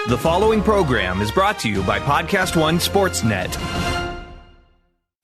The following program is brought to you by PodcastOne Sportsnet.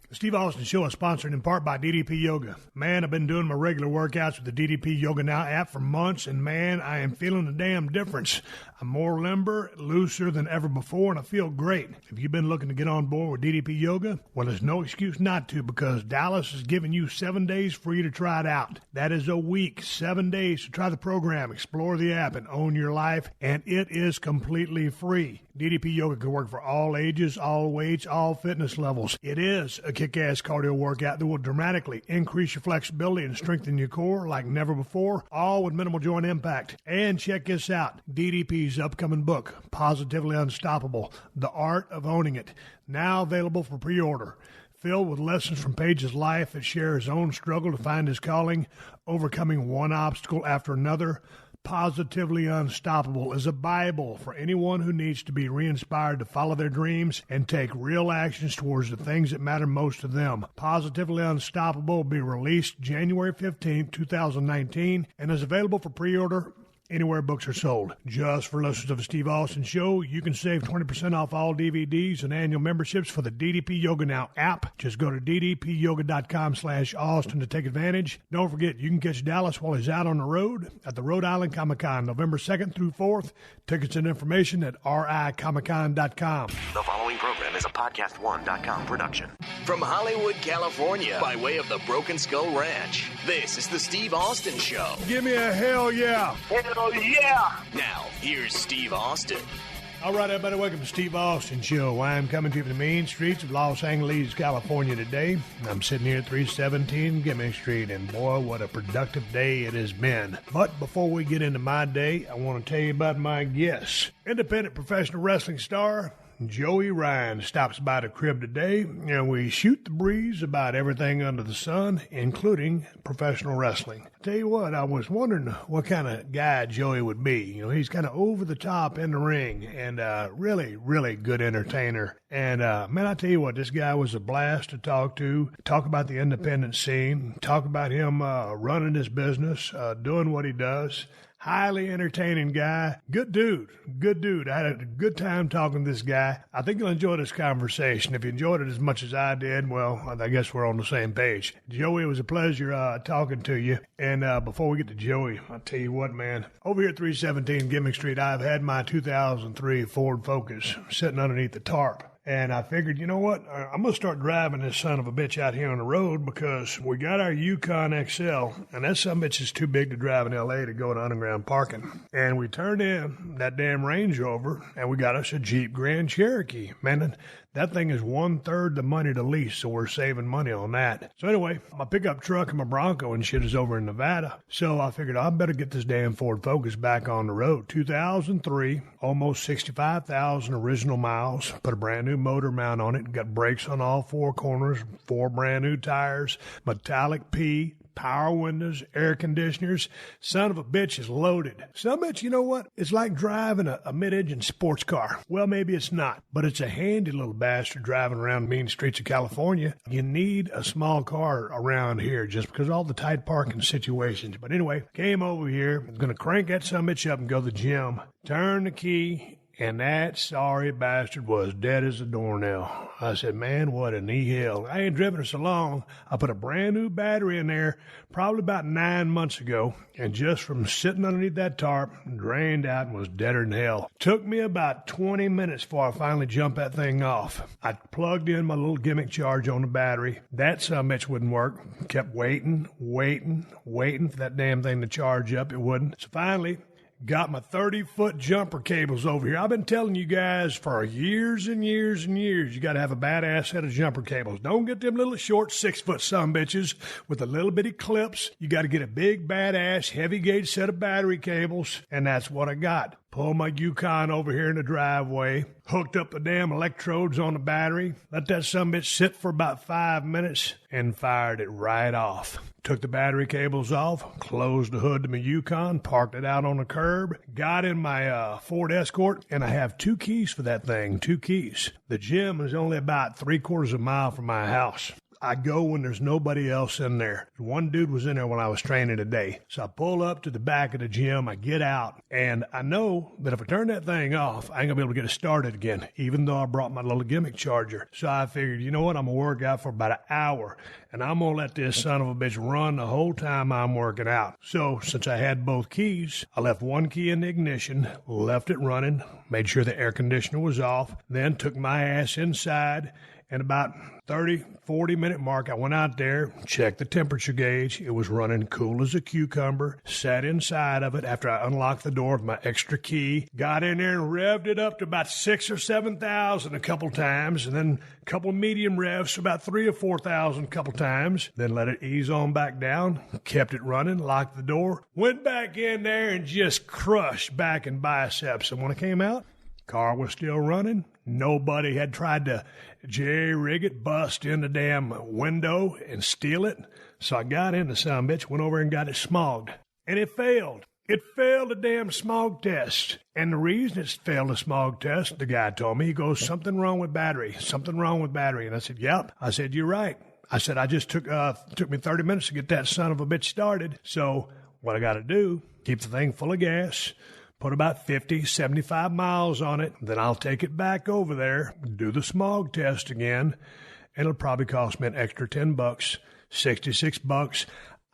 The Steve Austin Show is sponsored in part by DDP Yoga. Man, I've been doing my regular workouts with the DDP Yoga Now app for months, and man, I am feeling a damn difference. I'm more limber, looser than ever before, and I feel great. If you've been looking to get on board with DDP Yoga, well, there's no excuse not to, because Dallas is giving you 7 days free to try it out. That is a week, 7 days to try the program, explore the app, and own your life, and it is completely free. DDP Yoga can work for all ages, all weights, all fitness levels. It is a kick-ass cardio workout that will dramatically increase your flexibility and strengthen your core like never before, all with minimal joint impact. And check this out, DDP's upcoming book, Positively Unstoppable, The Art of Owning It, now available for pre-order. Filled with lessons from Page's life that share his own struggle to find his calling, overcoming one obstacle after another. Positively Unstoppable is a Bible for anyone who needs to be re-inspired to follow their dreams and take real actions towards the things that matter most to them. Positively Unstoppable will be released January 15, 2019, and is available for pre-order anywhere books are sold. Just for listeners of the Steve Austin Show, you can save 20% off all DVDs and annual memberships for the DDP Yoga Now app. Just go to ddpyoga.com/Austin to take advantage. Don't forget, you can catch Dallas while he's out on the road at the Rhode Island Comic-Con, November 2nd through 4th. Tickets and information at ricomicon.com. The following program is a PodcastOne.com production. From Hollywood, California, by way of the Broken Skull Ranch, this is the Steve Austin Show. Give me a hell yeah. Hell yeah! Now, here's Steve Austin. All right, everybody, welcome to Steve Austin Show. I'm coming to you from the main streets of Los Angeles, California today. I'm sitting here at 317 Gimmick Street, and boy, what a productive day it has been. But before we get into my day, I want to tell you about my guest. Independent professional wrestling star Joey Ryan stops by the crib today, and we shoot the breeze about everything under the sun, including professional wrestling. Tell you what, I was wondering what kind of guy Joey would be. You know, he's kind of over the top in the ring, and really, really good entertainer. And man, I tell you what, this guy was a blast to talk to. Talk about the independent scene. Talk about him running his business, doing what he does. Highly entertaining guy. Good dude. Good dude. I had a good time talking to this guy. I think you'll enjoy this conversation. If you enjoyed it as much as I did, well, I guess we're on the same page. Joey, it was a pleasure talking to you. And before we get to Joey, I'll tell you what, man. Over here at 317 Gimmick Street, I've had my 2003 Ford Focus sitting underneath the tarp. And I figured, you know what, I'm going to start driving this son of a bitch out here on the road, because we got our Yukon XL, and that son of a bitch is too big to drive in L.A. to go to underground parking. And we turned in that damn Range Rover, and we got us a Jeep Grand Cherokee. Man, that thing is 1/3 the money to lease, so we're saving money on that. So anyway, my pickup truck and my Bronco and shit is over in Nevada. So I figured I better get this damn Ford Focus back on the road. 2003, almost 65,000 original miles. Put a brand new motor mount on it. Got brakes on all four corners, 4 brand new tires, metallic P, power windows, air conditioners. Son of a bitch is loaded. Son of a bitch, you know what? It's like driving a mid-engine sports car. Well, maybe it's not, but it's a handy little bastard driving around the mean streets of California. You need a small car around here just because of all the tight parking situations. But anyway, came over here. I'm going to crank that son of a bitch up and go to the gym. Turn the key. And that sorry bastard was dead as a doornail. I said, man, what in the hell? I ain't driven it so long. I put a brand new battery in there probably about 9 months ago, and just from sitting underneath that tarp, drained out and was deader than hell. Took me about 20 minutes before I finally jumped that thing off. I plugged in my little gimmick charge on the battery. That summit wouldn't work. Kept waiting for that damn thing to charge up. It wouldn't. So finally, got my 30-foot jumper cables over here. I've been telling you guys for years and years and years, you got to have a badass set of jumper cables. Don't get them little short 6-foot sumbitches with the little bitty clips. You got to get a big, badass, heavy gauge set of battery cables, and that's what I got. Pull my Yukon over here in the driveway, hooked up the damn electrodes on the battery, let that sumbitch sit for about 5 minutes, and fired it right off. Took the battery cables off, closed the hood to my Yukon, parked it out on the curb, got in my Ford Escort, and I have 2 keys for that thing, 2 keys. The gym is only about 3/4 of a mile from my house. I go when there's nobody else in there. One dude was in there when I was training today. So I pull up to the back of the gym, I get out, and I know that if I turn that thing off, I ain't gonna be able to get it started again, even though I brought my little gimmick charger. So I figured, you know what, I'm gonna work out for about an hour, and I'm gonna let this son of a bitch run the whole time I'm working out. So since I had both keys, I left one key in the ignition, left it running, made sure the air conditioner was off, then took my ass inside, and about 40 minute mark, I went out there, checked the temperature gauge. It was running cool as a cucumber. Sat inside of it after I unlocked the door with my extra key. Got in there and revved it up to about 6,000 or 7,000 a couple times, and then a couple of medium revs, about 3,000 or 4,000 a couple times. Then let it ease on back down. Kept it running, locked the door. Went back in there and just crushed back and biceps. And when I came out, car was still running. Nobody had tried to jerry-rig it, bust in the damn window and steal it. So I got in the son of a bitch, went over and got it smogged. And it failed. It failed the damn smog test. And the reason it failed the smog test, the guy told me, he goes, something wrong with battery. And I said, yep. I said, you're right. I said, I just took me 30 minutes to get that son of a bitch started. So what I got to do, keep the thing full of gas, put about 50, 75 miles on it. Then I'll take it back over there, do the smog test again, and it'll probably cost me an extra $10, $66.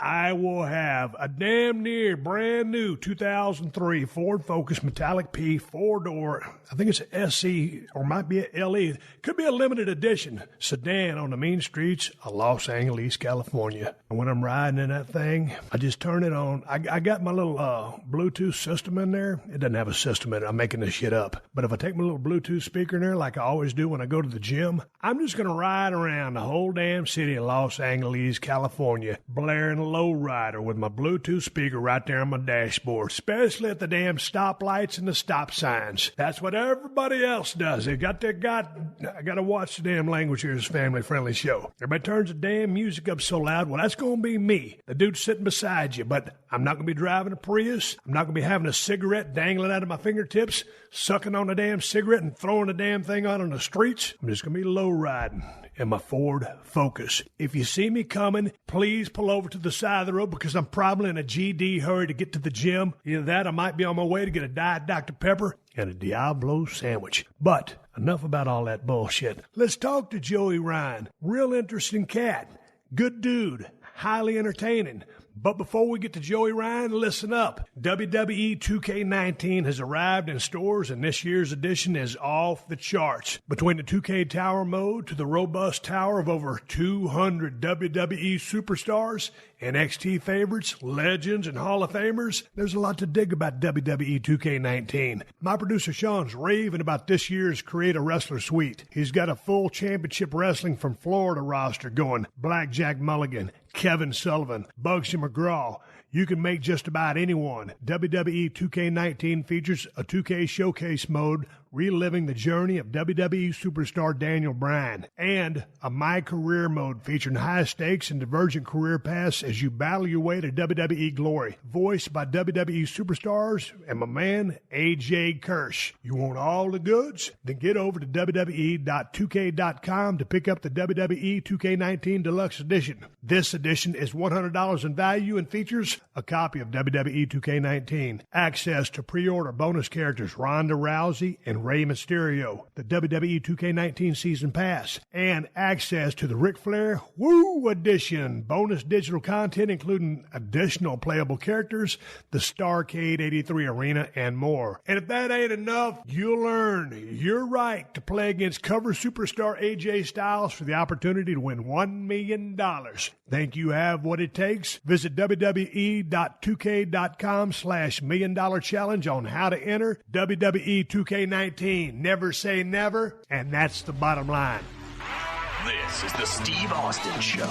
I will have a damn near brand new 2003 Ford Focus Metallic P 4-door. I think it's an SC or might be a LE. Could be a limited edition sedan on the mean streets of Los Angeles, California. And when I'm riding in that thing, I just turn it on. I got my little Bluetooth system in there. It doesn't have a system in it. I'm making this shit up. But if I take my little Bluetooth speaker in there like I always do when I go to the gym, I'm just going to ride around the whole damn city of Los Angeles, California, blaring low rider with my Bluetooth speaker right there on my dashboard, especially at the damn stoplights and the stop signs. That's what everybody else does. They got their I got to watch the damn language here. It's a family-friendly show. Everybody turns the damn music up so loud. Well, that's going to be me, the dude sitting beside you. But I'm not going to be driving a Prius. I'm not going to be having a cigarette dangling out of my fingertips, sucking on a damn cigarette and throwing the damn thing out on the streets. I'm just going to be low riding in my Ford Focus. If you see me coming, please pull over to the side of the road because I'm probably in a GD hurry to get to the gym. Either that, I might be on my way to get a Diet Dr. Pepper and a Diablo sandwich. But enough about all that bullshit. Let's talk to Joey Ryan. Real interesting cat. Good dude. Highly entertaining. But before we get to Joey Ryan, listen up. WWE 2K19 has arrived in stores, and this year's edition is off the charts. Between the 2K Tower mode to the robust tower of over 200 WWE superstars, NXT favorites, legends, and Hall of Famers, there's a lot to dig about WWE 2K19. My producer Sean's raving about this year's Create a Wrestler suite. He's got a full Championship Wrestling from Florida roster going. Blackjack Mulligan, Kevin Sullivan, Bugsy McGraw. You can make just about anyone. WWE 2K19 features a 2K showcase mode reliving the journey of WWE superstar Daniel Bryan, and a My Career mode featuring high stakes and divergent career paths as you battle your way to WWE glory. Voiced by WWE superstars and my man AJ Kirsch. You want all the goods? Then get over to WWE.2K.com to pick up the WWE 2K19 Deluxe Edition. This edition is $100 in value and features a copy of WWE 2K19, access to pre-order bonus characters Ronda Rousey and Rey Mysterio, the WWE 2K19 Season Pass, and access to the Ric Flair Woo Edition, bonus digital content including additional playable characters, the Starrcade 83 Arena, and more. And if that ain't enough, you'll earn your right to play against cover superstar AJ Styles for the opportunity to win $1 million. Think you have what it takes? Visit WWE.2K.com/$1,000,000 challenge on how to enter WWE 2K19. Never say never, and that's the bottom line. This is the Steve Austin Show.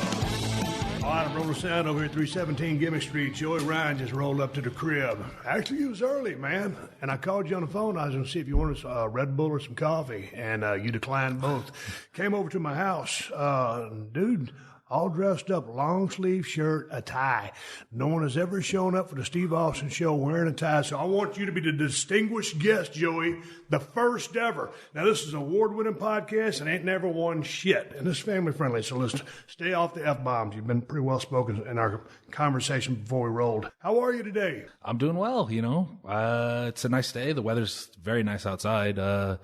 All right, I'm rolling sound over here at 317 Gimmick Street. Joey Ryan just rolled up to the crib. Actually, he was early, man. And I called you on the phone. I was going to see if you wanted a Red Bull or some coffee, and you declined both. Came over to my house. Dude, all dressed up, long sleeve shirt, a tie. No one has ever shown up for the Steve Austin Show wearing a tie, so I want you to be the distinguished guest, Joey, the first ever. Now, this is an award-winning podcast and ain't never won shit, and it's family-friendly, so let's stay off the F-bombs. You've been pretty well-spoken in our conversation before we rolled. How are you today? I'm doing well, It's a nice day. The weather's very nice outside. It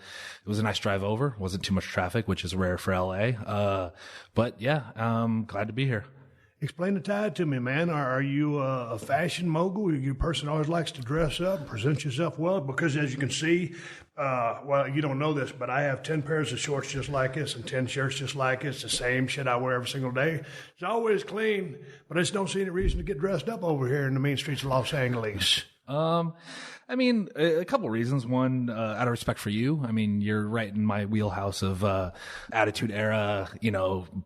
was a nice drive over. Wasn't too much traffic, which is rare for LA. But yeah, I'm glad to be here. Explain the tie to me, man. Are you a fashion mogul? Are you a person who always likes to dress up and present yourself well? Because as you can see, well, you don't know this, but I have 10 pairs of shorts just like this and 10 shirts just like this. The same shit I wear every single day. It's always clean, but I just don't see any reason to get dressed up over here in the main streets of Los Angeles. A couple of reasons. One, out of respect for you. You're right in my wheelhouse of Attitude Era,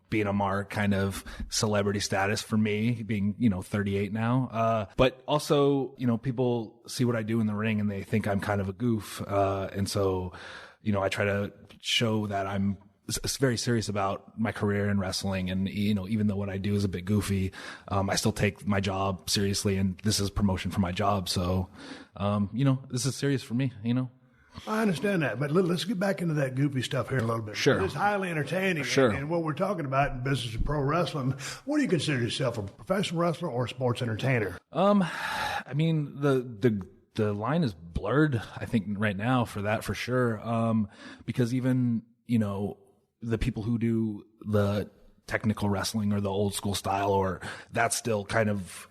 being a mark, kind of celebrity status for me, being, 38 now. But also, people see what I do in the ring and they think I'm kind of a goof. And so, I try to show that I'm very serious about my career in wrestling. And, even though what I do is a bit goofy, I still take my job seriously, and this is promotion for my job. So, this is serious for me, I understand that, but let's get back into that goofy stuff here a little bit. Sure. It's highly entertaining. Sure. And what we're talking about in business of pro wrestling, what do you consider yourself, a professional wrestler or a sports entertainer? The line is blurred, I think, right now for that, for sure. Because even, the people who do the technical wrestling or the old school style, or that's still kind of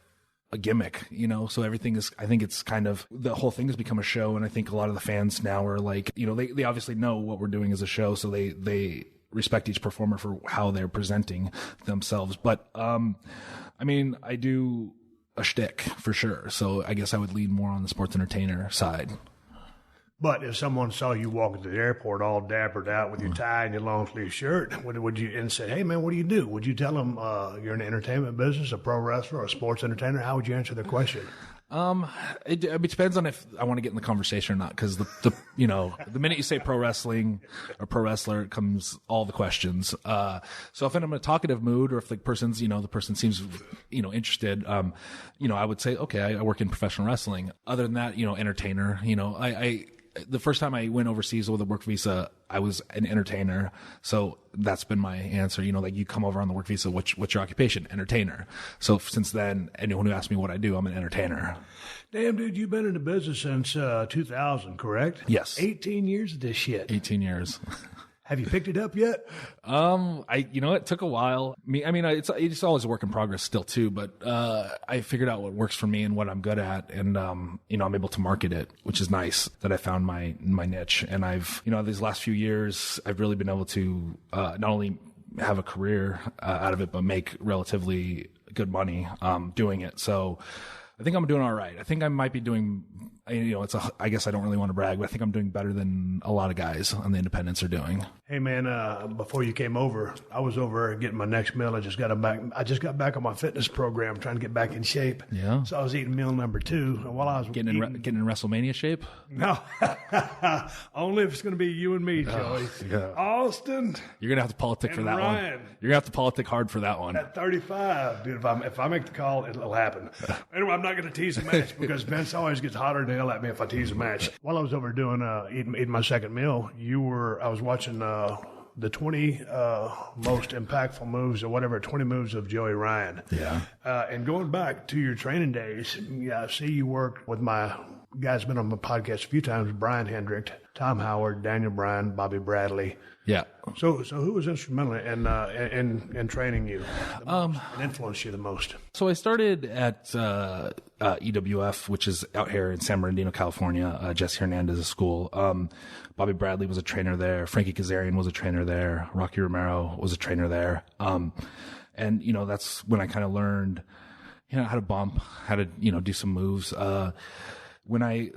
a gimmick, so everything is, I think it's kind of, the whole thing has become a show. And I think a lot of the fans now are like, they obviously know what we're doing as a show. So they respect each performer for how they're presenting themselves. But, I do a shtick for sure. So I guess I would lean more on the sports entertainer side. But if someone saw you walking to the airport all dappered out with your tie and your long sleeve shirt, would you, and said, "Hey man, what do you do?" Would you tell them you're in the entertainment business, a pro wrestler, or a sports entertainer? How would you answer the question? It depends on if I want to get in the conversation or not. Because the minute you say pro wrestling or pro wrestler, it comes all the questions. So if I'm in a talkative mood, or if the person seems, interested, I would say, okay, I work in professional wrestling. Other than that, entertainer, the first time I went overseas with a work visa, I was an entertainer. So that's been my answer. You come over on the work visa, what's your occupation? Entertainer. So since then, anyone who asks me what I do, I'm an entertainer. Damn, dude, you've been in the business since 2000, correct? Yes. 18 years of this shit. 18 years. Have you picked it up yet? It took a while. It's always a work in progress still too, but, I figured out what works for me and what I'm good at. And, I'm able to market it, which is nice that I found my niche. And I've, these last few years, I've really been able to, not only have a career out of it, but make relatively good money, doing it. So I think I'm doing all right. I think I might be doing, I guess I don't really want to brag, but I think I'm doing better than a lot of guys on the independents are doing. Hey man, before you came over, I was over getting my next meal. I just got back on my fitness program, trying to get back in shape. Yeah. So I was eating meal number 2, and while I was getting in WrestleMania shape. No, only if it's going to be you and me, Joey. Yeah. Austin. You're gonna have to politic for that Ryan. one. You're gonna have to politic hard for that one. At 35, dude. If I make the call, it'll happen. Anyway, I'm not going to tease the match because Vince always gets hotter than hell at me if I tease a match. While I was over doing eating my second meal, I was watching the 20 most impactful moves, or whatever, 20 moves of Joey Ryan. Yeah. And going back to your training days, I see you worked with my guys been on my podcast a few times: Brian Hendrick, Tom Howard, Daniel Bryan, Bobby Bradley. Yeah. So who was instrumental in training you, and influenced you the most? So I started at EWF, which is out here in San Bernardino, California. Jesse Hernandez's school. Bobby Bradley was a trainer there. Frankie Kazarian was a trainer there. Rocky Romero was a trainer there. And that's when I kind of learned, how to bump, how to do some moves.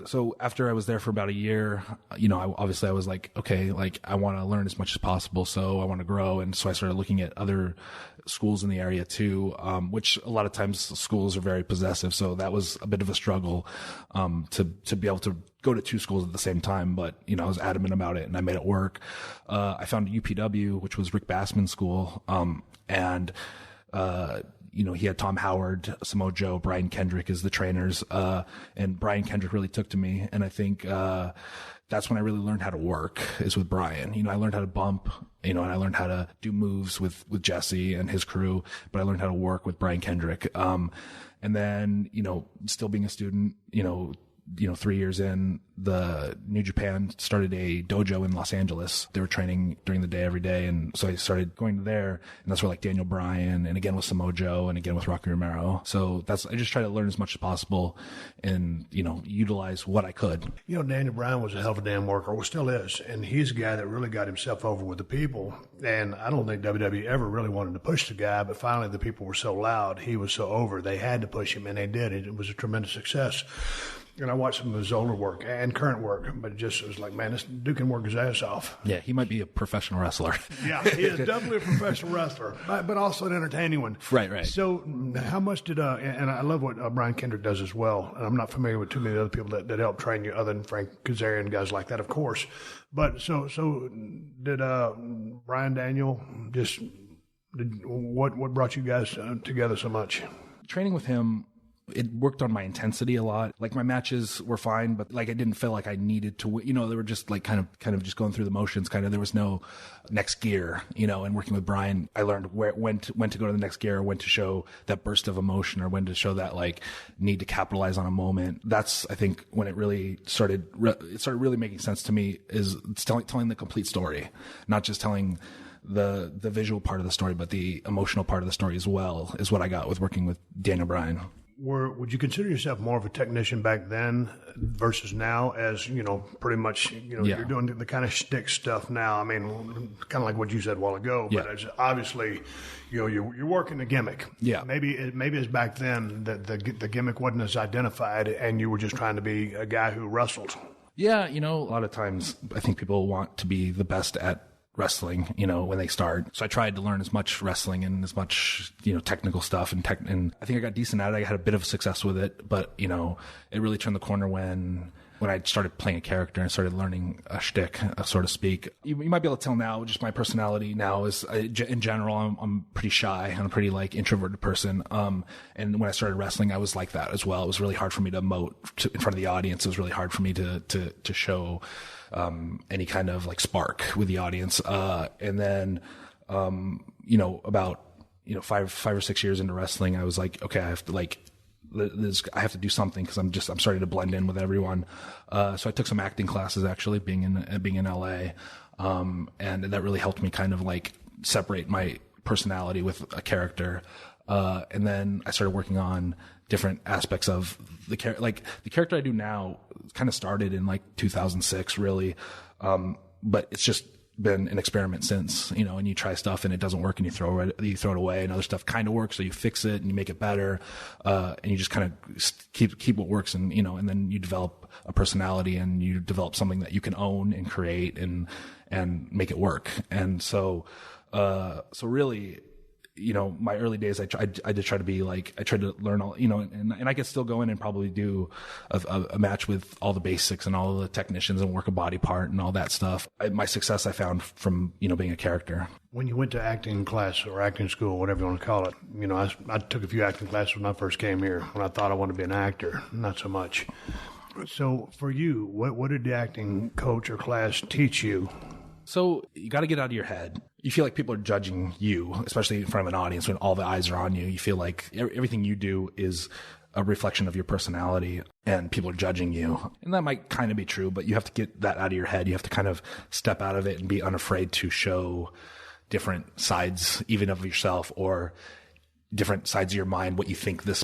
So after I was there for about a year, I was like, okay, like I want to learn as much as possible. So I want to grow. And so I started looking at other schools in the area too, which a lot of times schools are very possessive. So that was a bit of a struggle, to be able to go to 2 schools at the same time. But, I was adamant about it and I made it work. I found UPW, which was Rick Bassman's school. And he had Tom Howard, Samoa Joe, Brian Kendrick as the trainers. And Brian Kendrick really took to me. And I think, that's when I really learned how to work, is with Brian. I learned how to bump, and I learned how to do moves with Jesse and his crew, but I learned how to work with Brian Kendrick. And then, still being a student, 3 years in, the New Japan started a dojo in Los Angeles. They were training during the day every day. And so I started going there, and that's where like Daniel Bryan, and again with Samoa Joe, and again with Rocky Romero. So I just try to learn as much as possible and, utilize what I could. Daniel Bryan was a hell of a damn worker, or still is. And he's a guy that really got himself over with the people. And I don't think WWE ever really wanted to push the guy, but finally the people were so loud, he was so over, they had to push him, and they did. It was a tremendous success. And I watched some of his older work and current work, but it was like, man, this dude can work his ass off. Yeah, he might be a professional wrestler. Yeah, he is definitely a professional wrestler, but also an entertaining one. Right. So how much did, and I love what Brian Kendrick does as well, and I'm not familiar with too many other people that help train you other than Frank Kazarian, guys like that, of course. But so did Brian Daniel what brought you guys together so much? Training with him, it worked on my intensity a lot. Like my matches were fine, but like I didn't feel like I needed to win. They were just like kind of just going through the motions. There was no next gear. And working with Brian, I learned when to go to the next gear, or when to show that burst of emotion, or when to show that like need to capitalize on a moment. That's, I think, when it really started really making sense to me, is telling the complete story, not just telling the visual part of the story, but the emotional part of the story as well, is what I got with working with Daniel Bryan. Would you consider yourself more of a technician back then versus now, as, pretty much, you're doing the kind of shtick stuff now? I mean, kind of like what you said a while ago, but it's obviously, you're working a gimmick. Yeah. Maybe it's back then that the gimmick wasn't as identified, and you were just trying to be a guy who wrestled. Yeah. A lot of times I think people want to be the best at wrestling, when they start. So I tried to learn as much wrestling and as much, technical stuff and I think I got decent at it. I had a bit of success with it, but, it really turned the corner when I started playing a character and started learning a shtick, so to speak. You might be able to tell now, just my personality now is, in general, I'm pretty shy. I'm a pretty like introverted person. And when I started wrestling, I was like that as well. It was really hard for me to emote in front of the audience. It was really hard for me to show any kind of like spark with the audience. And then, about, 5 or 6 years into wrestling, I was like, okay, I have to do something, because I'm starting to blend in with everyone. So I took some acting classes, actually, being in LA. And that really helped me kind of like separate my personality with a character. And then I started working on different aspects of the character. Like the character I do now kind of started in like 2006, really. But it's just been an experiment since, and you try stuff and it doesn't work and you throw it away, and other stuff kind of works. So you fix it and you make it better. And you just kind of keep what works, and, and then you develop a personality and you develop something that you can own and create and make it work. And so really, my early days, I did try to be like, I tried to learn all, and I could still go in and probably do a match with all the basics and all the technicians and work a body part and all that stuff. My success I found from, being a character. When you went to acting class or acting school, whatever you want to call it, I took a few acting classes when I first came here, when I thought I wanted to be an actor, not so much. So for you, what did the acting coach or class teach you? So you got to get out of your head. You feel like people are judging you, especially in front of an audience when all the eyes are on you. You feel like everything you do is a reflection of your personality and people are judging you. And that might kind of be true, but you have to get that out of your head. You have to kind of step out of it and be unafraid to show different sides, even of yourself, or different sides of your mind, what you think this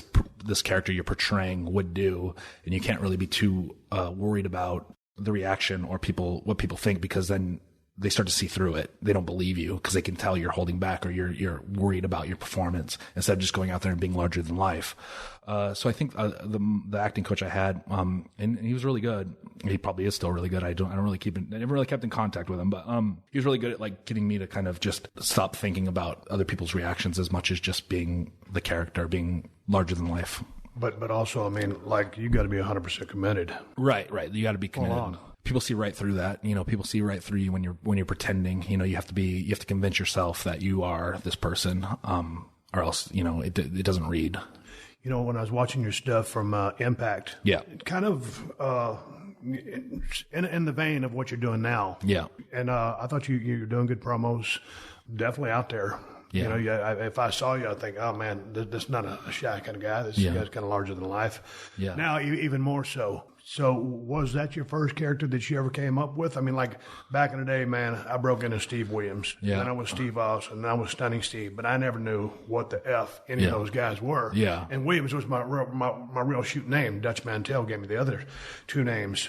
character you're portraying would do. And you can't really be too worried about the reaction or what people think, because then they start to see through it. They don't believe you because they can tell you're holding back or you're worried about your performance instead of just going out there and being larger than life. So I think the acting coach I had, and he was really good. He probably is still really good. I never really kept in contact with him, but he was really good at like getting me to kind of just stop thinking about other people's reactions as much as just being the character, being larger than life. But also, I mean, like, you got to be 100% committed. Right. You got to be committed. People see right through that. People see right through you when you're pretending. You have to convince yourself that you are this person. or else, it doesn't read. When I was watching your stuff from Impact, it kind of in the vein of what you're doing now. Yeah. And I thought you're doing good promos, definitely out there. Yeah. If I saw you, I'd think, oh man, this is not a shy kind of guy. This guy's kind of larger than life. Yeah. Now, even more so. So was that your first character that you ever came up with? I mean, like back in the day, man, I broke into Steve Williams. Yeah. Then I was Steve Austin, and I was Stunning Steve, but I never knew what the F any of those guys were. Yeah. And Williams was my real shoot name. Dutch Mantel gave me the other two names,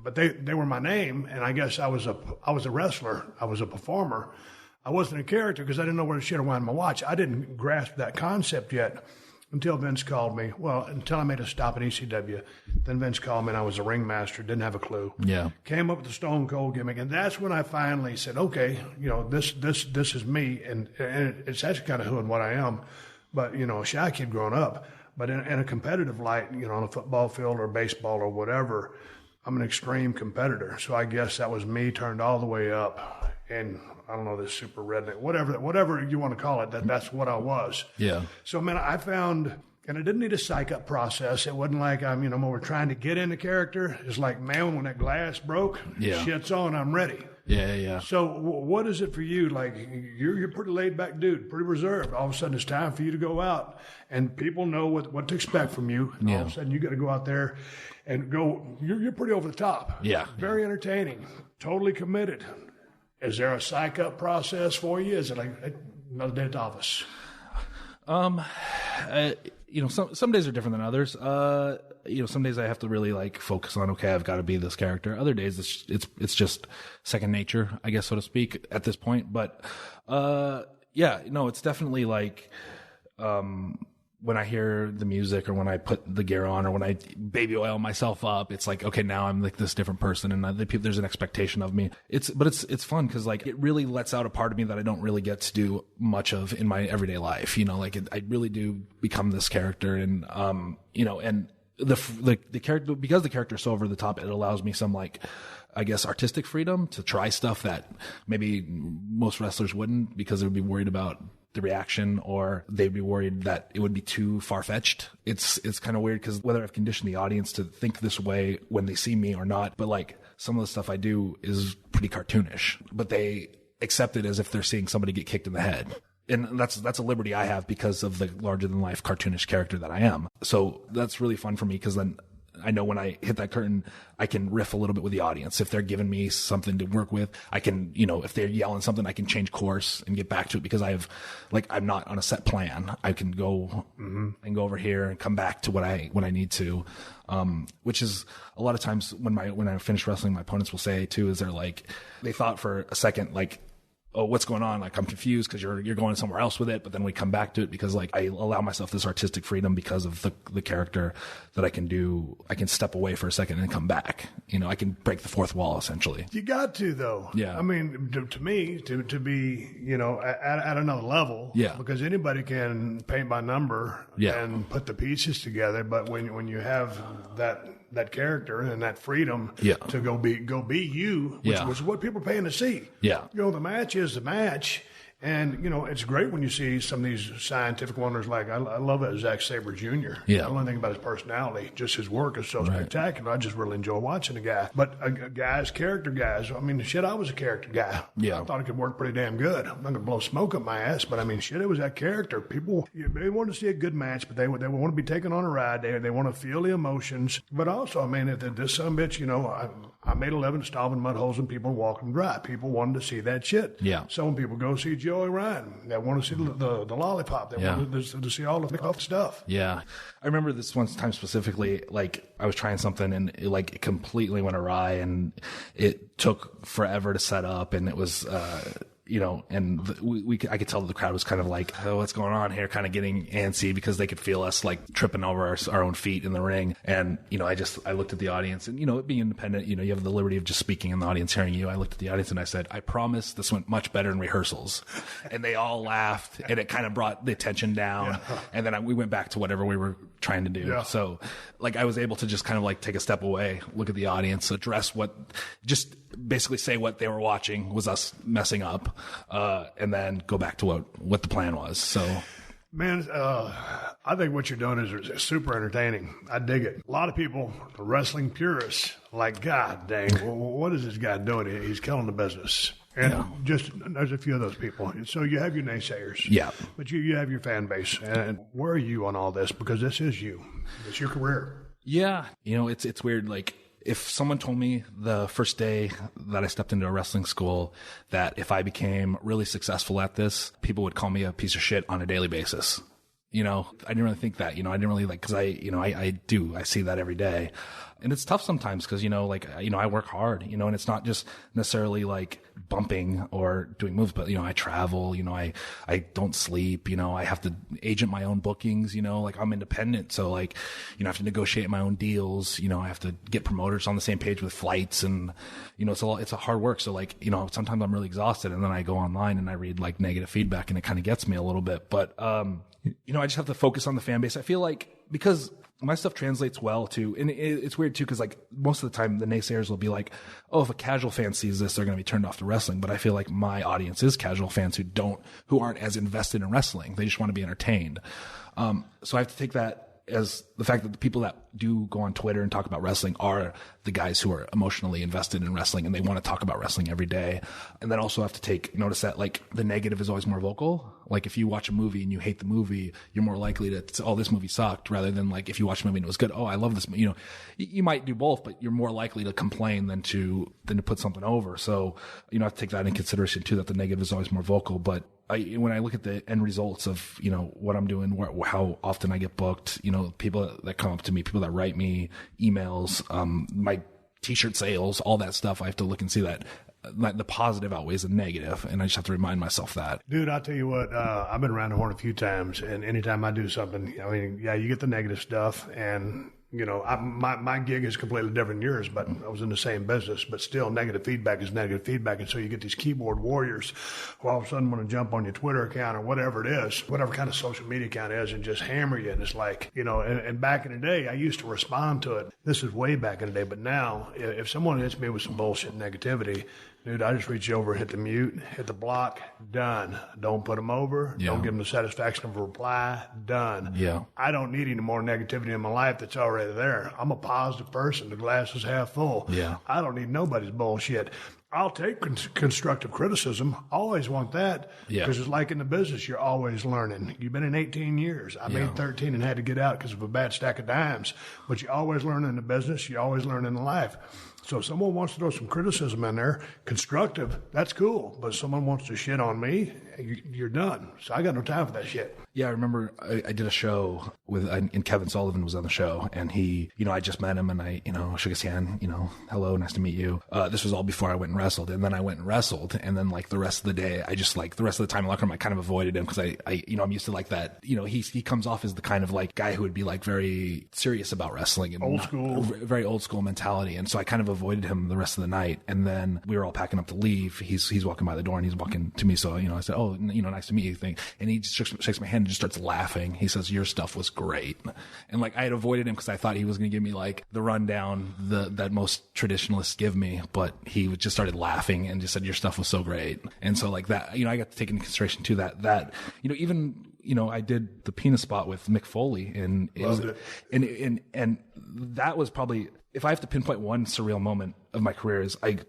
but they were my name, and I guess I was a wrestler. I was a performer. I wasn't a character because I didn't know where to shit or wind my watch. I didn't grasp that concept yet until Vince called me. Well, until I made a stop at ECW. Then Vince called me, and I was a ringmaster, didn't have a clue. Yeah. Came up with the Stone Cold gimmick, and that's when I finally said, okay, this is me, and it's actually kind of who and what I am. But, a shy kid growing up. But in a competitive light, on a football field or baseball or whatever, I'm an extreme competitor. So I guess that was me turned all the way up. And I don't know, this super redneck, whatever you want to call it, that's what I was. Yeah. So, man, I found, and I didn't need a psych up process. It wasn't like I'm over trying to get into character. It's like, man, when that glass broke, shit's on, I'm ready. Yeah, yeah. So what is it for you? Like, you're a pretty laid back dude, pretty reserved. All of a sudden it's time for you to go out, and people know what to expect from you. And all of a sudden you got to go out there and go, you're pretty over the top. Yeah. Very entertaining, totally committed. Is there a psych up process for you? Is it like another day at the office? Some days are different than others. Some days I have to really like focus on, okay, I've got to be this character. Other days it's just second nature, I guess, so to speak, at this point. But it's definitely like when I hear the music or when I put the gear on or when I baby oil myself up, it's like, okay, now I'm like this different person, and there's an expectation of me. It's fun because like it really lets out a part of me that I don't really get to do much of in my everyday life. I really do become this character, and and the character, because the character is so over the top, it allows me some like, I guess, artistic freedom to try stuff that maybe most wrestlers wouldn't, because they would be worried about the reaction, or they'd be worried that it would be too far-fetched. It's kind of weird because whether I've conditioned the audience to think this way when they see me or not, but like some of the stuff I do is pretty cartoonish, but they accept it as if they're seeing somebody get kicked in the head. And that's a liberty I have because of the larger than life cartoonish character that I am. So that's really fun for me, because then I know when I hit that curtain, I can riff a little bit with the audience. If they're giving me something to work with, I can, if they're yelling something, I can change course and get back to it, because I'm not on a set plan. I can go and go over here and come back to what I need to. Which is a lot of times when I finish wrestling, my opponents will say too, is they thought for a second, like, oh, what's going on? Like, I'm confused because you're going somewhere else with it. But then we come back to it because like I allow myself this artistic freedom because of the character that I can do. I can step away for a second and come back. I can break the fourth wall essentially. You got to, though. Yeah. I mean, to me, to be, at another level. Yeah. Because anybody can paint by number and put the pieces together. But when you have that character and that freedom to go be you, which is what people are paying to see. Yeah. The match is the match. And, it's great when you see some of these scientific wonders. Like, I love it, Zack Sabre Jr. Yeah. I don't know anything about his personality. Just his work is so spectacular. I just really enjoy watching the guy. But character guys, I mean, I was a character guy. Yeah. I thought it could work pretty damn good. I'm not going to blow smoke up my ass, but I mean, it was that character. People, they want to see a good match, but they want to be taken on a ride there. They want to feel the emotions. But also, I mean, if this son of a bitch, I made a living stomping mud holes and people walking dry. People wanted to see that shit. Yeah. So when people go see Joey Ryan, they want to see the lollipop. They want to see all the stuff. Yeah. I remember this one time specifically, like I was trying something and it completely went awry, and it took forever to set up, and it was, I could tell that the crowd was kind of like, oh, what's going on here? Kind of getting antsy because they could feel us like tripping over our own feet in the ring. And, I looked at the audience, and, being independent, you have the liberty of just speaking in the audience, hearing you. I looked at the audience and I said, I promise this went much better in rehearsals. And they all laughed, and it kind of brought the tension down. Yeah. And then we went back to whatever we were trying to do. Yeah. So like I was able to just kind of like take a step away, look at the audience, address just basically say what they were watching was us messing up, and then go back to what the plan was. So Man, I think what you're doing is super entertaining. I dig it. A lot of people, wrestling purists, like, God dang, what is this guy doing? He's killing the business. And just there's a few of those people. So you have your naysayers. Yeah. But you have your fan base. And where are you on all this? Because this is you. It's your career. Yeah. It's weird. Like, if someone told me the first day that I stepped into a wrestling school that if I became really successful at this, people would call me a piece of shit on a daily basis. I didn't really think that, I didn't really cause I see that every day. And it's tough sometimes because, I work hard, and it's not just necessarily like bumping or doing moves, but, I travel, I don't sleep, I have to agent my own bookings, I'm independent. So I have to negotiate my own deals, I have to get promoters on the same page with flights and, it's a hard work. So sometimes I'm really exhausted and then I go online and I read like negative feedback and it kind of gets me a little bit, but, I just have to focus on the fan base. I feel like because my stuff translates well too. And it's weird too, because like most of the time the naysayers will be like, oh, if a casual fan sees this, they're going to be turned off to wrestling. But I feel like my audience is casual fans who aren't as invested in wrestling. They just want to be entertained. So I have to take that as the fact that the people that do go on Twitter and talk about wrestling are the guys who are emotionally invested in wrestling and they want to talk about wrestling every day. And then also have to notice that like the negative is always more vocal. Like if you watch a movie and you hate the movie, you're more likely to say, oh, this movie sucked, rather than like if you watch a movie and it was good, oh, I love this. You might do both, but you're more likely to complain than to put something over. So, I have to take that in consideration too, that the negative is always more vocal. But when I look at the end results of, what I'm doing, how often I get booked, people that come up to me, people that write me emails, my t-shirt sales, all that stuff, I have to look and see that the positive outweighs the negative, and I just have to remind myself that. Dude, I'll tell you what, I've been around the horn a few times, and anytime I do something, you get the negative stuff, and my gig is completely different than yours, but I was in the same business, but still negative feedback is negative feedback. And so you get these keyboard warriors who all of a sudden want to jump on your Twitter account or whatever it is, whatever kind of social media account it is, and just hammer you. And it's like, and back in the day, I used to respond to it. This is way back in the day. But now if someone hits me with some bullshit negativity, dude, I just reach over, hit the mute, hit the block, done. Don't put them over. Yeah. Don't give them the satisfaction of a reply, done. Yeah. I don't need any more negativity in my life that's already there. I'm a positive person. The glass is half full. Yeah. I don't need nobody's bullshit. I'll take constructive criticism. I always want that. Yeah. Because it's like in the business, you're always learning. You've been in 18 years. I made 13 and had to get out because of a bad stack of dimes. But you always learn in the business. You always learn in life. So if someone wants to throw some criticism in there, constructive, that's cool. But if someone wants to shit on me, you're done. So I got no time for that shit. Yeah, I remember I did a show and Kevin Sullivan was on the show, and he, I just met him and I, shook his hand, hello, nice to meet you. This was all before I went and wrestled, and then I went and wrestled, and then like the rest of the day, I just like the rest of the time in the locker room, I kind of avoided him because I'm used to like that, he comes off as the kind of like guy who would be like very serious about wrestling and old school, very old school mentality, and so I kind of avoided him the rest of the night, and then we were all packing up to leave. He's walking by the door and he's walking to me, so I said, oh, nice to meet you, and he just shakes my hand and just starts laughing. He says, your stuff was great. And like I had avoided him because I thought he was going to give me like the rundown that most traditionalists give me, but he just started laughing and just said, your stuff was so great. And so like that, I got to take into consideration too that even I did the penis spot with Mick Foley, and and that was probably, if I have to pinpoint one surreal moment of my career, is I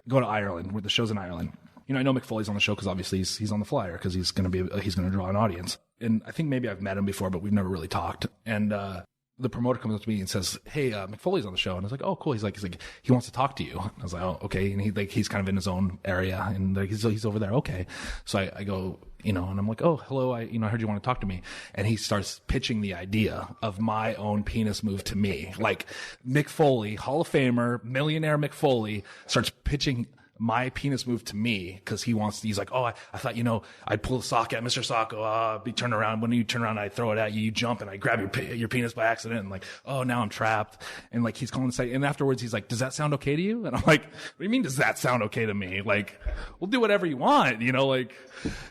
go to Ireland, where the show's in Ireland. I know Mick Foley's on the show because obviously he's on the flyer because he's going to draw an audience. And I think maybe I've met him before, but we've never really talked. And the promoter comes up to me and says, hey, Mick Foley's on the show. And I was like, oh, cool. He's like, he wants to talk to you. And I was like, oh, okay. And he's kind of in his own area, and he's over there. Okay. So I go, and I'm like, oh, hello. I heard you want to talk to me. And he starts pitching the idea of my own penis move to me. Like Mick Foley, Hall of Famer, millionaire Mick Foley, starts pitching my penis move to me because he's like, oh, I thought, I'd pull the sock at Mr. Socko, be turned around. When you turn around, I throw it at you, you jump and I grab your penis by accident. And like, oh, now I'm trapped. And like, he's calling to say, and afterwards he's like, does that sound okay to you? And I'm like, what do you mean, does that sound okay to me? Like, we'll do whatever you want, like,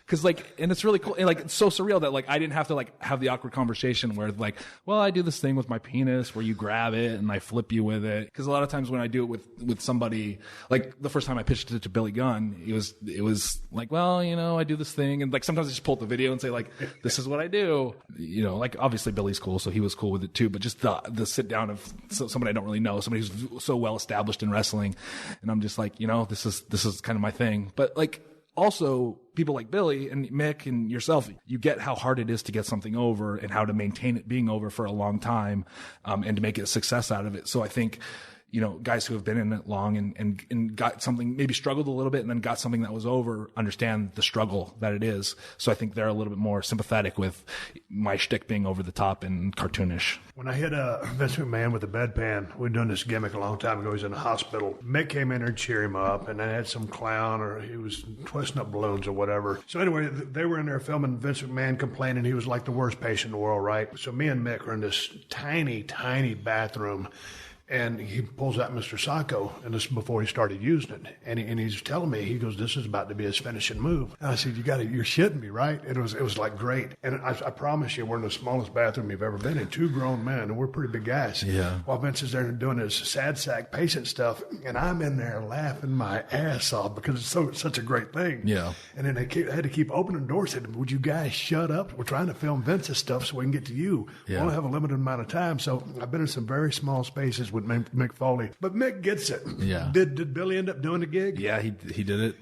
cause like, and it's really cool. And like, it's so surreal that like, I didn't have to like have the awkward conversation where like, well, I do this thing with my penis where you grab it and I flip you with it. Cause a lot of times when I do it with somebody, like the first time I pitched pitched it to Billy Gunn, it was like, well, I do this thing. And like, sometimes I just pull up the video and say like, this is what I do. Like obviously Billy's cool. So he was cool with it too, but just the sit down of somebody I don't really know, somebody who's so well established in wrestling. And I'm just like, this is kind of my thing. But like, also, people like Billy and Mick and yourself, you get how hard it is to get something over and how to maintain it being over for a long time, and to make a success out of it. So I think, guys who have been in it long and got something, maybe struggled a little bit and then got something that was over, understand the struggle that it is. So I think they're a little bit more sympathetic with my shtick being over the top and cartoonish. When I hit Vince McMahon with the bedpan, we'd done this gimmick a long time ago. He was in the hospital. Mick came in there to cheer him up, and I had some clown or he was twisting up balloons or whatever. So anyway, they were in there filming Vince McMahon complaining he was like the worst patient in the world, right? So me and Mick are in this tiny, tiny bathroom. And he pulls out Mr. Sacco, and this is before he started using it. And he's telling me, he goes, this is about to be his finishing move. And I said, you're shitting me, right? It was like great. And I promise you, we're in the smallest bathroom you've ever been in. 2 grown men, and we're pretty big guys. Yeah. While Vince is there doing his sad sack patient stuff, and I'm in there laughing my ass off because it's such a great thing. Yeah. And then they had to keep opening the door. Said, would you guys shut up? We're trying to film Vince's stuff so we can get to you. Yeah. We only have a limited amount of time. So I've been in some very small spaces with Mick Foley. But Mick gets it. Yeah. Did Billy end up doing the gig? Yeah, he did it.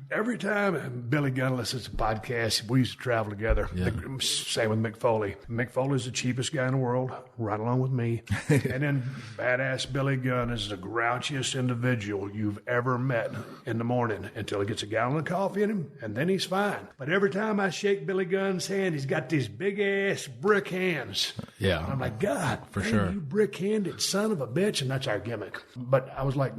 Every time Billy Gunn listens to podcasts, we used to travel together. Yeah. Same with Mick Foley. Mick Foley's the cheapest guy in the world, right along with me. And then badass Billy Gunn is the grouchiest individual you've ever met in the morning until he gets a gallon of coffee in him, and then he's fine. But every time I shake Billy Gunn's hand, he's got these big-ass brick hands. Yeah. And I'm like, God, for sure. You brick-handed son of a bitch, and that's our gimmick. But I was like,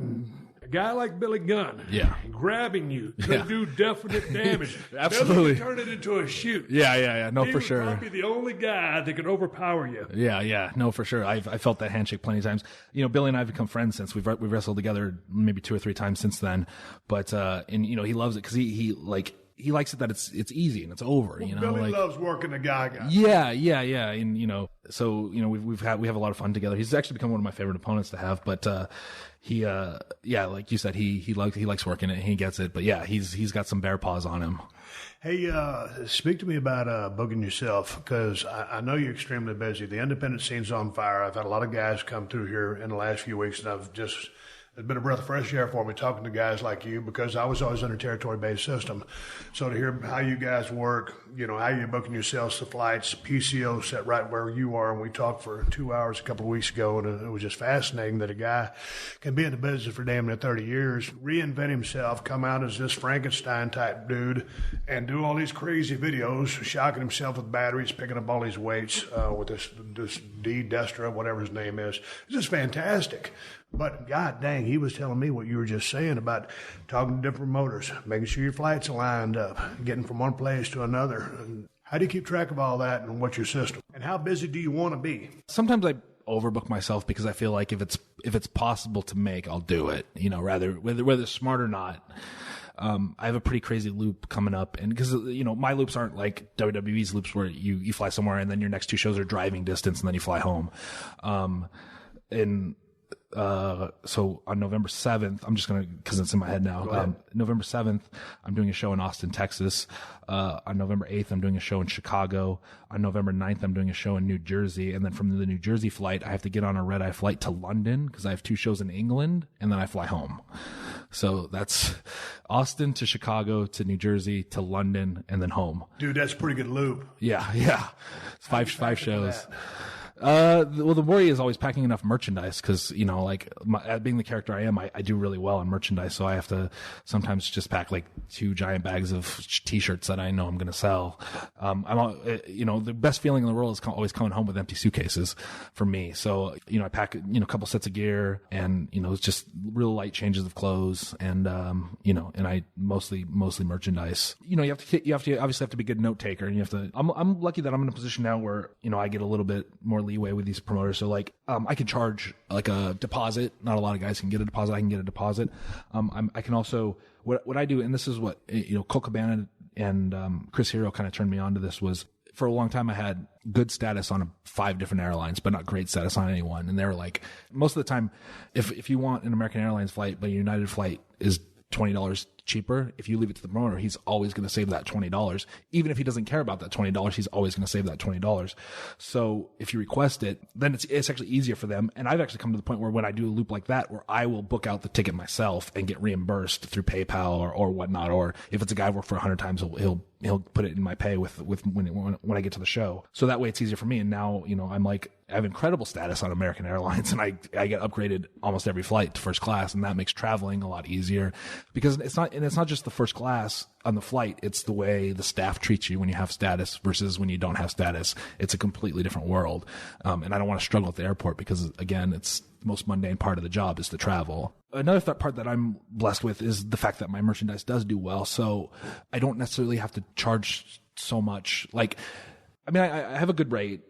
a guy like Billy Gunn, grabbing you could do definite damage. Absolutely. Billy turn it into a shoot. Yeah. No, for sure. He would probably be the only guy that could overpower you. Yeah. No, for sure. I felt that handshake plenty of times. Billy and I have become friends since we've wrestled together maybe 2 or 3 times since then. But he loves it because he likes it that it's easy and it's over. Billy loves working the guy. Yeah. And so we have a lot of fun together. He's actually become one of my favorite opponents to have. But he like you said, he likes working it and he gets it. But yeah, he's got some bear paws on him. Hey, speak to me about booking yourself, because I know you're extremely busy. The independent scene's on fire. I've had a lot of guys come through here in the last few weeks, and it's been a breath of fresh air for me talking to guys like you, because I was always in a territory-based system. So to hear how you guys work, how you're booking yourselves the flights, PCO set right where you are, and we talked for 2 hours a couple of weeks ago, and it was just fascinating that a guy can be in the business for damn near 30 years, reinvent himself, come out as this Frankenstein-type dude, and do all these crazy videos, shocking himself with batteries, picking up all these weights with this D. Destra, whatever his name is. It's just fantastic. But God dang, he was telling me what you were just saying about talking to different promoters, making sure your flights are lined up, getting from one place to another. And how do you keep track of all that, and what's your system? And how busy do you want to be? Sometimes I overbook myself because I feel like if it's possible to make, I'll do it. Rather whether it's smart or not. I have a pretty crazy loop coming up, and because my loops aren't like WWE's loops where you fly somewhere and then your next 2 shows are driving distance and then you fly home. So on November 7th, I'm just going to, cause it's in my head now. November 7th, I'm doing a show in Austin, Texas. On November 8th, I'm doing a show in Chicago. On November 9th, I'm doing a show in New Jersey. And then from the New Jersey flight, I have to get on a red-eye flight to London because I have 2 shows in England, and then I fly home. So that's Austin to Chicago to New Jersey to London and then home. Dude, that's a pretty good loop. Yeah. It's five shows. Well, the worry is always packing enough merchandise because, being the character I am, I do really well on merchandise. So I have to sometimes just pack like 2 giant bags of t-shirts that I know I'm going to sell. The best feeling in the world is always coming home with empty suitcases for me. So, I pack, a couple sets of gear and, it's just real light changes of clothes and I mostly merchandise. You obviously have to be a good note taker, and I'm lucky that I'm in a position now where, I get a little bit more leeway with these promoters. So I can charge like a deposit. Not a lot of guys can get a deposit. I can get a deposit. I can also, what I do, and this is what, Cole Cabana and Chris Hero kind of turned me on to this, was for a long time I had good status on 5 different airlines, but not great status on any one. And they were like, most of the time, if you want an American Airlines flight, but a United flight is $20 cheaper. If you leave it to the promoter, he's always going to save that $20. Even if he doesn't care about that $20, he's always going to save that $20. So if you request it, then it's actually easier for them. And I've actually come to the point where when I do a loop like that, where I will book out the ticket myself and get reimbursed through PayPal or whatnot. Or if it's a guy I've worked for 100 times, he'll put it in my pay with when I get to the show. So that way it's easier for me. And now, I'm like, I have incredible status on American Airlines, and I get upgraded almost every flight to first class, and that makes traveling a lot easier because it's not just the first class on the flight. It's the way the staff treats you when you have status versus when you don't have status. It's a completely different world. And I don't want to struggle at the airport because, again, it's the most mundane part of the job is to travel. Another part that I'm blessed with is the fact that my merchandise does do well. So I don't necessarily have to charge so much. Like, I have a good rate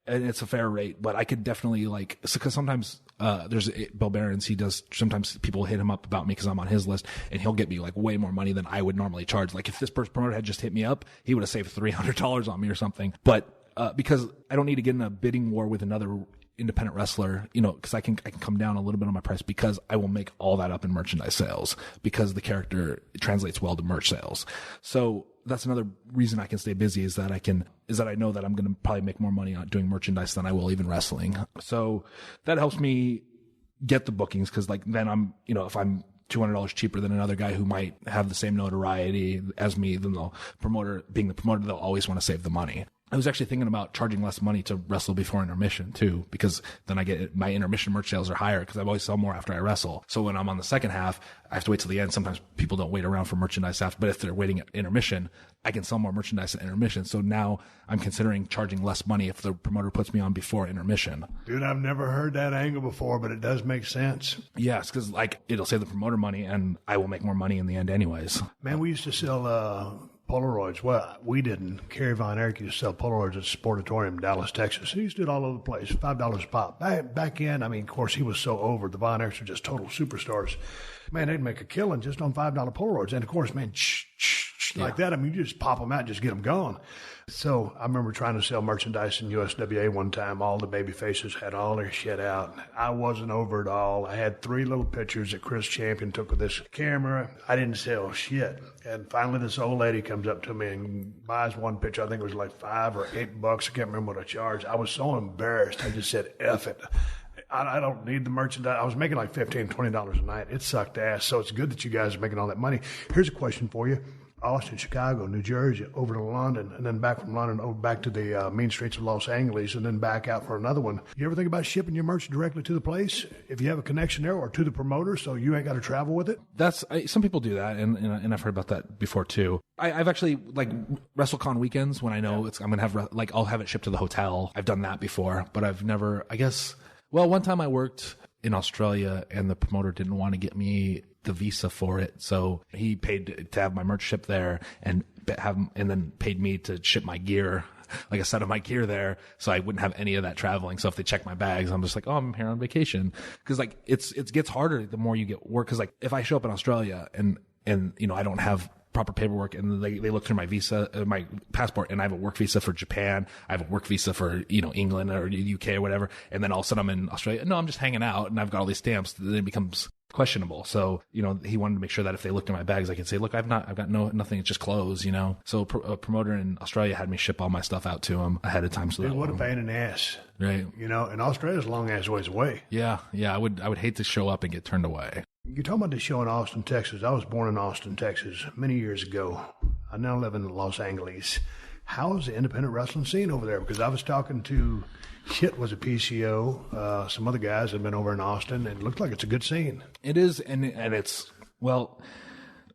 and it's a fair rate, but I could definitely because sometimes, there's Bill Barron's, sometimes people hit him up about me because I'm on his list and he'll get me way more money than I would normally charge. Like if this promoter had just hit me up, he would have saved $300 on me or something. But, because I don't need to get in a bidding war with another independent wrestler, because I can come down a little bit on my price because I will make all that up in merchandise sales because the character translates well to merch sales. So that's another reason I can stay busy is that I know that I'm going to probably make more money on doing merchandise than I will even wrestling. So that helps me get the bookings because then I'm, if I'm $200 cheaper than another guy who might have the same notoriety as me, then being the promoter, they'll always want to save the money. I was actually thinking about charging less money to wrestle before intermission too, because then my intermission merch sales are higher because I always sell more after I wrestle. So when I'm on the second half, I have to wait till the end. Sometimes people don't wait around for merchandise after, but if they're waiting at intermission, I can sell more merchandise at intermission. So now I'm considering charging less money if the promoter puts me on before intermission. Dude, I've never heard that angle before, but it does make sense. Yes, because it'll save the promoter money and I will make more money in the end anyways. Man, we used to sell, Polaroids. Well, we didn't. Kerry Von Erich used to sell Polaroids at the Sportatorium in Dallas, Texas. He used to do it all over the place, $5 a pop. Back in, of course, he was so over. The Von Erichs are just total superstars. Man, they'd make a killing just on $5 Polaroids. And, of course, man, like that. You just pop them out and just get them gone. So I remember trying to sell merchandise in USWA one time. All the baby faces had all their shit out. I wasn't over it all. I had 3 little pictures that Chris Champion took with this camera. I didn't sell shit. And finally this old lady comes up to me and buys one picture. I think it was like $5 or $8. I can't remember what I charged. I was so embarrassed. I just said, F it. I don't need the merchandise. I was making like $15, $20 a night. It sucked ass. So it's good that you guys are making all that money. Here's a question for you. Austin, Chicago, New Jersey, over to London, and then back from London over back to the mean streets of Los Angeles, and then back out for another one. You ever think about shipping your merch directly to the place if you have a connection there, or to the promoter, so you ain't got to travel with it? Some people do that, and I've heard about that before too. I've actually WrestleCon weekends when I know I'm gonna have I'll have it shipped to the hotel. I've done that before, but I've never. One time I worked in Australia, and the promoter didn't want to get me the visa for it, so he paid to have my merch shipped there and then paid me to ship my gear, like a set of my gear there, so I wouldn't have any of that traveling. So if they check my bags, I'm just I'm here on vacation, because it gets harder the more you get work. Because if I show up in Australia and I don't have proper paperwork, and they look through my visa, my passport, and I have a work visa for Japan, I have a work visa for England or UK or whatever, and then all of a sudden I'm in Australia. No, I'm just hanging out and I've got all these stamps. Then it becomes questionable. So he wanted to make sure that if they looked at my bags, I could say, look, I've got nothing. It's just clothes. So a promoter in Australia had me ship all my stuff out to him ahead of time. So what a pain in the ass, right? And Australia's a long ass ways away. Yeah. I would hate to show up and get turned away. You're talking about this show in Austin, Texas. I was born in Austin, Texas, many years ago. I now live in Los Angeles. How is the independent wrestling scene over there? Because I was talking to was a PCO, some other guys have been over in Austin, and it looked like it's a good scene. It is, and it's,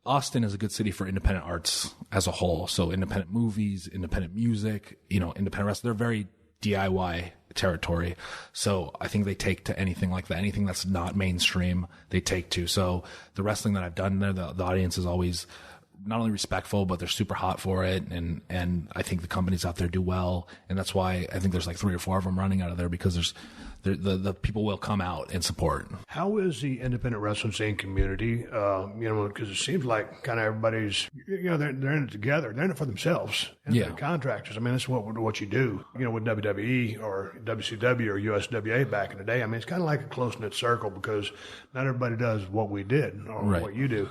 Austin is a good city for independent arts as a whole. So independent movies, independent music, independent wrestling. They're very DIY territory. So I think they take to anything like that. Anything that's not mainstream, they take to. So the wrestling that I've done there, the audience is always not only respectful, but they're super hot for it. And I think the companies out there do well. And that's why I think there's 3 or 4 of them running out of there, because there's the people will come out and support. How is the independent wrestling scene community? Because it seems like kind of everybody's, they're in it together. They're in it for themselves. They're contractors. I mean, that's what you do. With WWE or WCW or USWA back in the day. I mean, it's kind of like a close-knit circle because not everybody does what we did or what you do.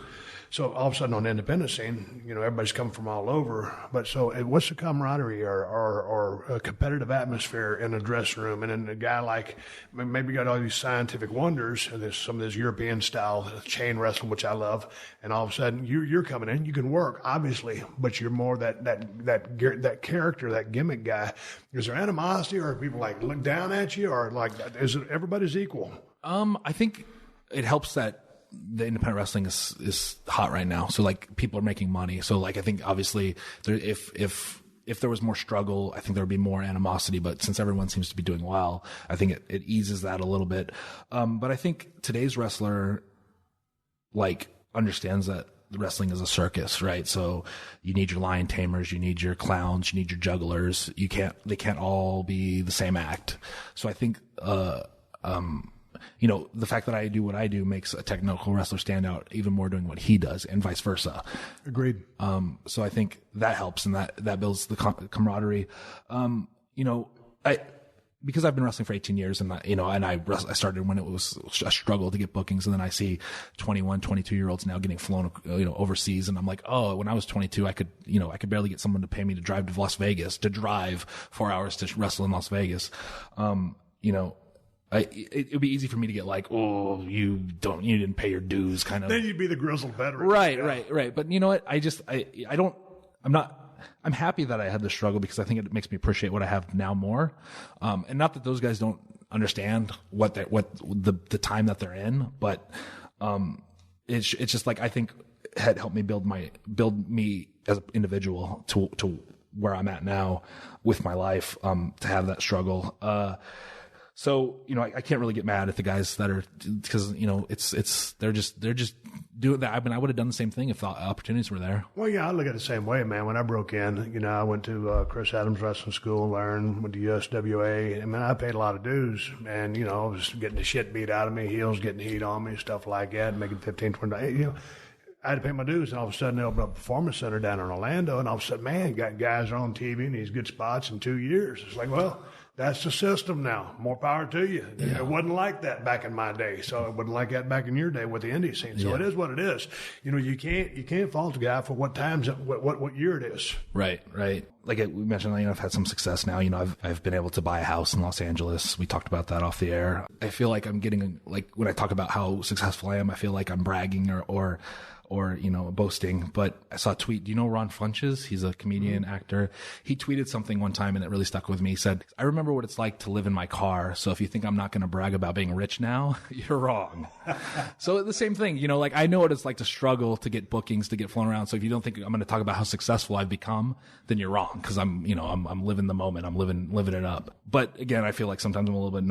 So all of a sudden on the independent scene, everybody's coming from all over. But so what's the camaraderie or a competitive atmosphere in a dressing room? And then a guy like, maybe got all these scientific wonders, and there's some of this European style chain wrestling, which I love. And all of a sudden you're coming in, you can work, obviously, but you're more that character, that gimmick guy. Is there animosity, or are people like look down at you, or like, is it everybody's equal? I think it helps that the independent wrestling is hot right now. So like people are making money. So like, I think obviously if there was more struggle, I think there would be more animosity, but since everyone seems to be doing well, I think it eases that a little bit. But I think today's wrestler like understands that the wrestling is a circus, right? So you need your lion tamers, you need your clowns, you need your jugglers. They can't all be the same act. So I think, the fact that I do what I do makes a technical wrestler stand out even more doing what he does, and vice versa. Agreed. So I think that helps, and that builds the camaraderie. Because I've been wrestling for 18 years, and I started when it was a struggle to get bookings, and then I see 21, 22-year-olds now getting flown, overseas, and I'm like, oh, when I was 22, I could barely get someone to pay me to drive to Las Vegas, to drive 4 hours to wrestle in Las Vegas. It would be easy for me to get like, oh, you didn't pay your dues, kind of. Then you'd be the grizzled veteran. Right. But you know what? I'm happy that I had the struggle because I think it makes me appreciate what I have now more. And not that those guys don't understand what the time that they're in, but, it's just like, I think it had helped me build me as an individual to where I'm at now with my life, to have that struggle. So, I can't really get mad at the guys that are, because, they're just doing that. I would have done the same thing if the opportunities were there. Well, yeah, I look at it the same way, man. When I broke in, I went to Chris Adams Wrestling School, went to USWA. I mean, I paid a lot of dues, and, I was getting the shit beat out of me, heels getting heat on me, stuff like that, making $15, $20. I had to pay my dues, and all of a sudden they opened up a performance center down in Orlando, and all of a sudden, man, got guys on TV in these good spots in 2 years. It's like, well, that's the system now. More power to you. Yeah. It wasn't like that back in my day, so it wasn't like that back in your day with the indie scene. So it is what it is. You can't fault the guy for what times, what year it is. Right. Like we mentioned, I've had some success now. I've been able to buy a house in Los Angeles. We talked about that off the air. I feel like I'm getting, like, when I talk about how successful I am, I feel like I'm bragging or boasting. But I saw a tweet. Do you know Ron Funches? He's a comedian, actor. He tweeted something one time and it really stuck with me. He said, I remember what it's like to live in my car. So if you think I'm not going to brag about being rich now, you're wrong. So the same thing, I know what it's like to struggle to get bookings, to get flown around. So if you don't think I'm going to talk about how successful I've become, then you're wrong. Cause I'm living the moment. I'm living it up. But again, I feel like sometimes I'm a little bit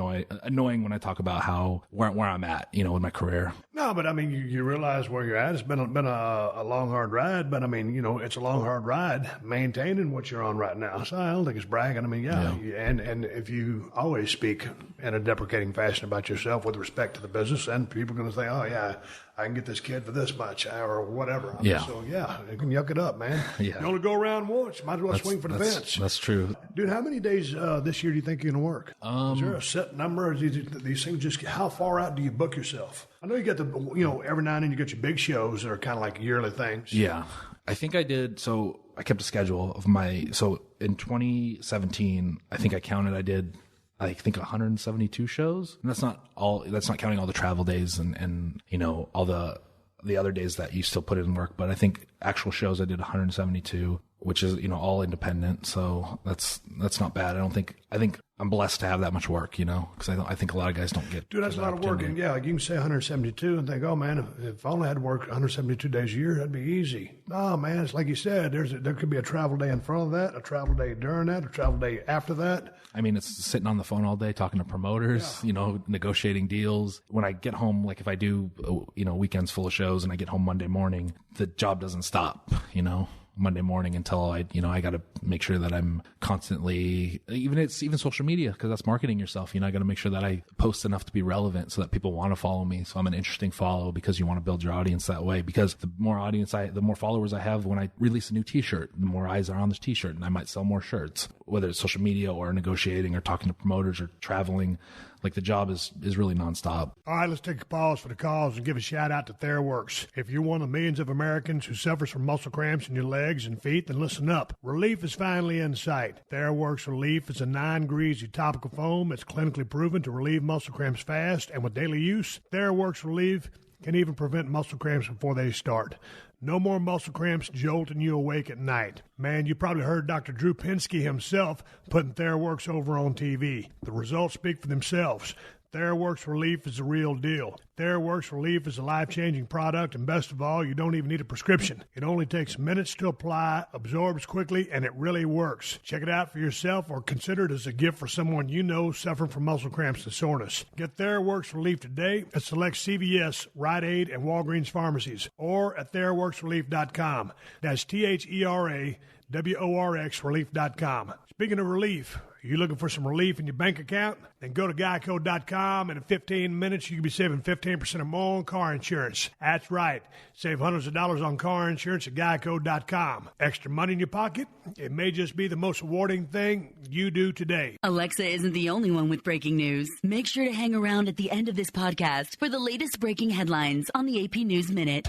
annoying when I talk about where I'm at, in my career. No, but I mean, you realize where you're at. It's been a long, hard ride, but I mean, it's a long, hard ride maintaining what you're on right now. So I don't think it's bragging. I mean, and if you always speak in a deprecating fashion about yourself with respect to the business, then people are going to say, oh yeah, I can get this kid for this much or whatever. So yeah, you can yuck it up, man. Yeah. You only go around once. Might as well swing for the fence. That's true. Dude, how many days this year do you think you're going to work? Is there a set number? These things just, how far out do you book yourself? I know you get every now and then you get your big shows that are kind of like yearly things. Yeah. I think I did. So I kept a schedule of so in 2017, I think I counted, I did 172 shows. And that's not counting all the travel days and all the other days that you still put in work. But I think actual shows I did 172, which is, all independent. So that's not bad. I think I'm blessed to have that much work, because I think a lot of guys don't get. Dude, that's a lot of work. And yeah, like you can say 172 and think, oh man, if I only had to work 172 days a year, that'd be easy. No, man, it's like you said, there could be a travel day in front of that, a travel day during that, a travel day after that. I mean, it's sitting on the phone all day talking to promoters, negotiating deals. When I get home, like if I do, weekends full of shows and I get home Monday morning, the job doesn't stop, Monday morning until I got to make sure that I'm constantly, even social media, because that's marketing yourself. I got to make sure that I post enough to be relevant so that people want to follow me. So I'm an interesting follow, because you want to build your audience that way. Because the more followers I have when I release a new t-shirt, the more eyes are on this t-shirt, and I might sell more shirts, whether it's social media or negotiating or talking to promoters or traveling. Like, the job is really nonstop. All right, let's take a pause for the calls and give a shout out to Theraworx. If you're one of the millions of Americans who suffers from muscle cramps in your legs and feet, then listen up. Relief is finally in sight. Theraworx Relief is a non-greasy topical foam that's clinically proven to relieve muscle cramps fast, and with daily use, Theraworx Relief can even prevent muscle cramps before they start. No more muscle cramps jolting you awake at night. Man, you probably heard Dr. Drew Pinsky himself putting Theraworx over on TV. The results speak for themselves. Theraworx Relief is the real deal. Theraworx Relief is a life-changing product, and best of all, you don't even need a prescription. It only takes minutes to apply, absorbs quickly, and it really works. Check it out for yourself, or consider it as a gift for someone you know suffering from muscle cramps and soreness. Get Theraworx Relief today at select CVS, Rite-Aid, and Walgreens Pharmacies, or at TheraworxRelief.com. That's TheraWorx Relief.com. Speaking of relief, are you looking for some relief in your bank account? Then go to Geico.com, and in 15 minutes, you can be saving 15% or more on car insurance. That's right. Save hundreds of dollars on car insurance at Geico.com. Extra money in your pocket? It may just be the most rewarding thing you do today. Alexa isn't the only one with breaking news. Make sure to hang around at the end of this podcast for the latest breaking headlines on the AP News Minute.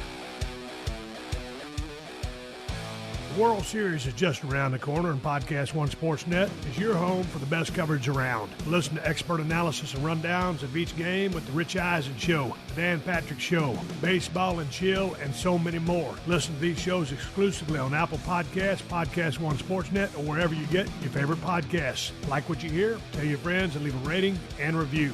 The World Series is just around the corner, and PodcastOne Sportsnet is your home for the best coverage around. Listen to expert analysis and rundowns of each game with the Rich Eisen Show, the Dan Patrick Show, Baseball and Chill, and so many more. Listen to these shows exclusively on Apple Podcasts, PodcastOne Sportsnet, or wherever you get your favorite podcasts. Like what you hear? Tell your friends and leave a rating and review.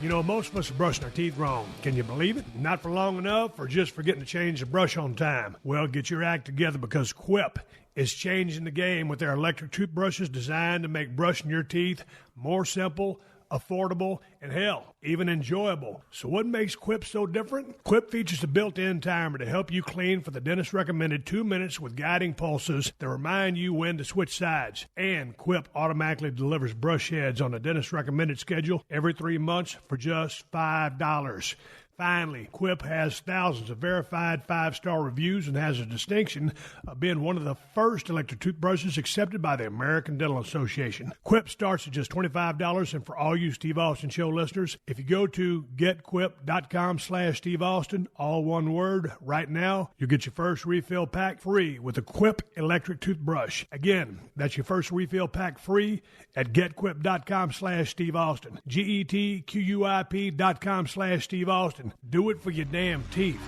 You know, most of us are brushing our teeth wrong. Can you believe it? Not for long enough, or just forgetting to change the brush on time? Well, get your act together, because QUIP is changing the game with their electric toothbrushes designed to make brushing your teeth more simple, affordable, and hell, even enjoyable. So what makes QUIP so different? QUIP features a built-in timer to help you clean for the dentist-recommended 2 minutes with guiding pulses that remind you when to switch sides. And QUIP automatically delivers brush heads on the dentist-recommended schedule every 3 months for just $5. Finally, QUIP has thousands of verified 5-star reviews and has a distinction of being one of the first electric toothbrushes accepted by the American Dental Association. QUIP starts at just $25, and for all you Steve Austin Show listeners, if you go to getquip.com/Steve Austin, all one word, right now, you'll get your first refill pack free with a QUIP electric toothbrush. Again, that's your first refill pack free at getquip.com/Steve Austin. GETQUIP.com/Steve Austin. Do it for your damn teeth.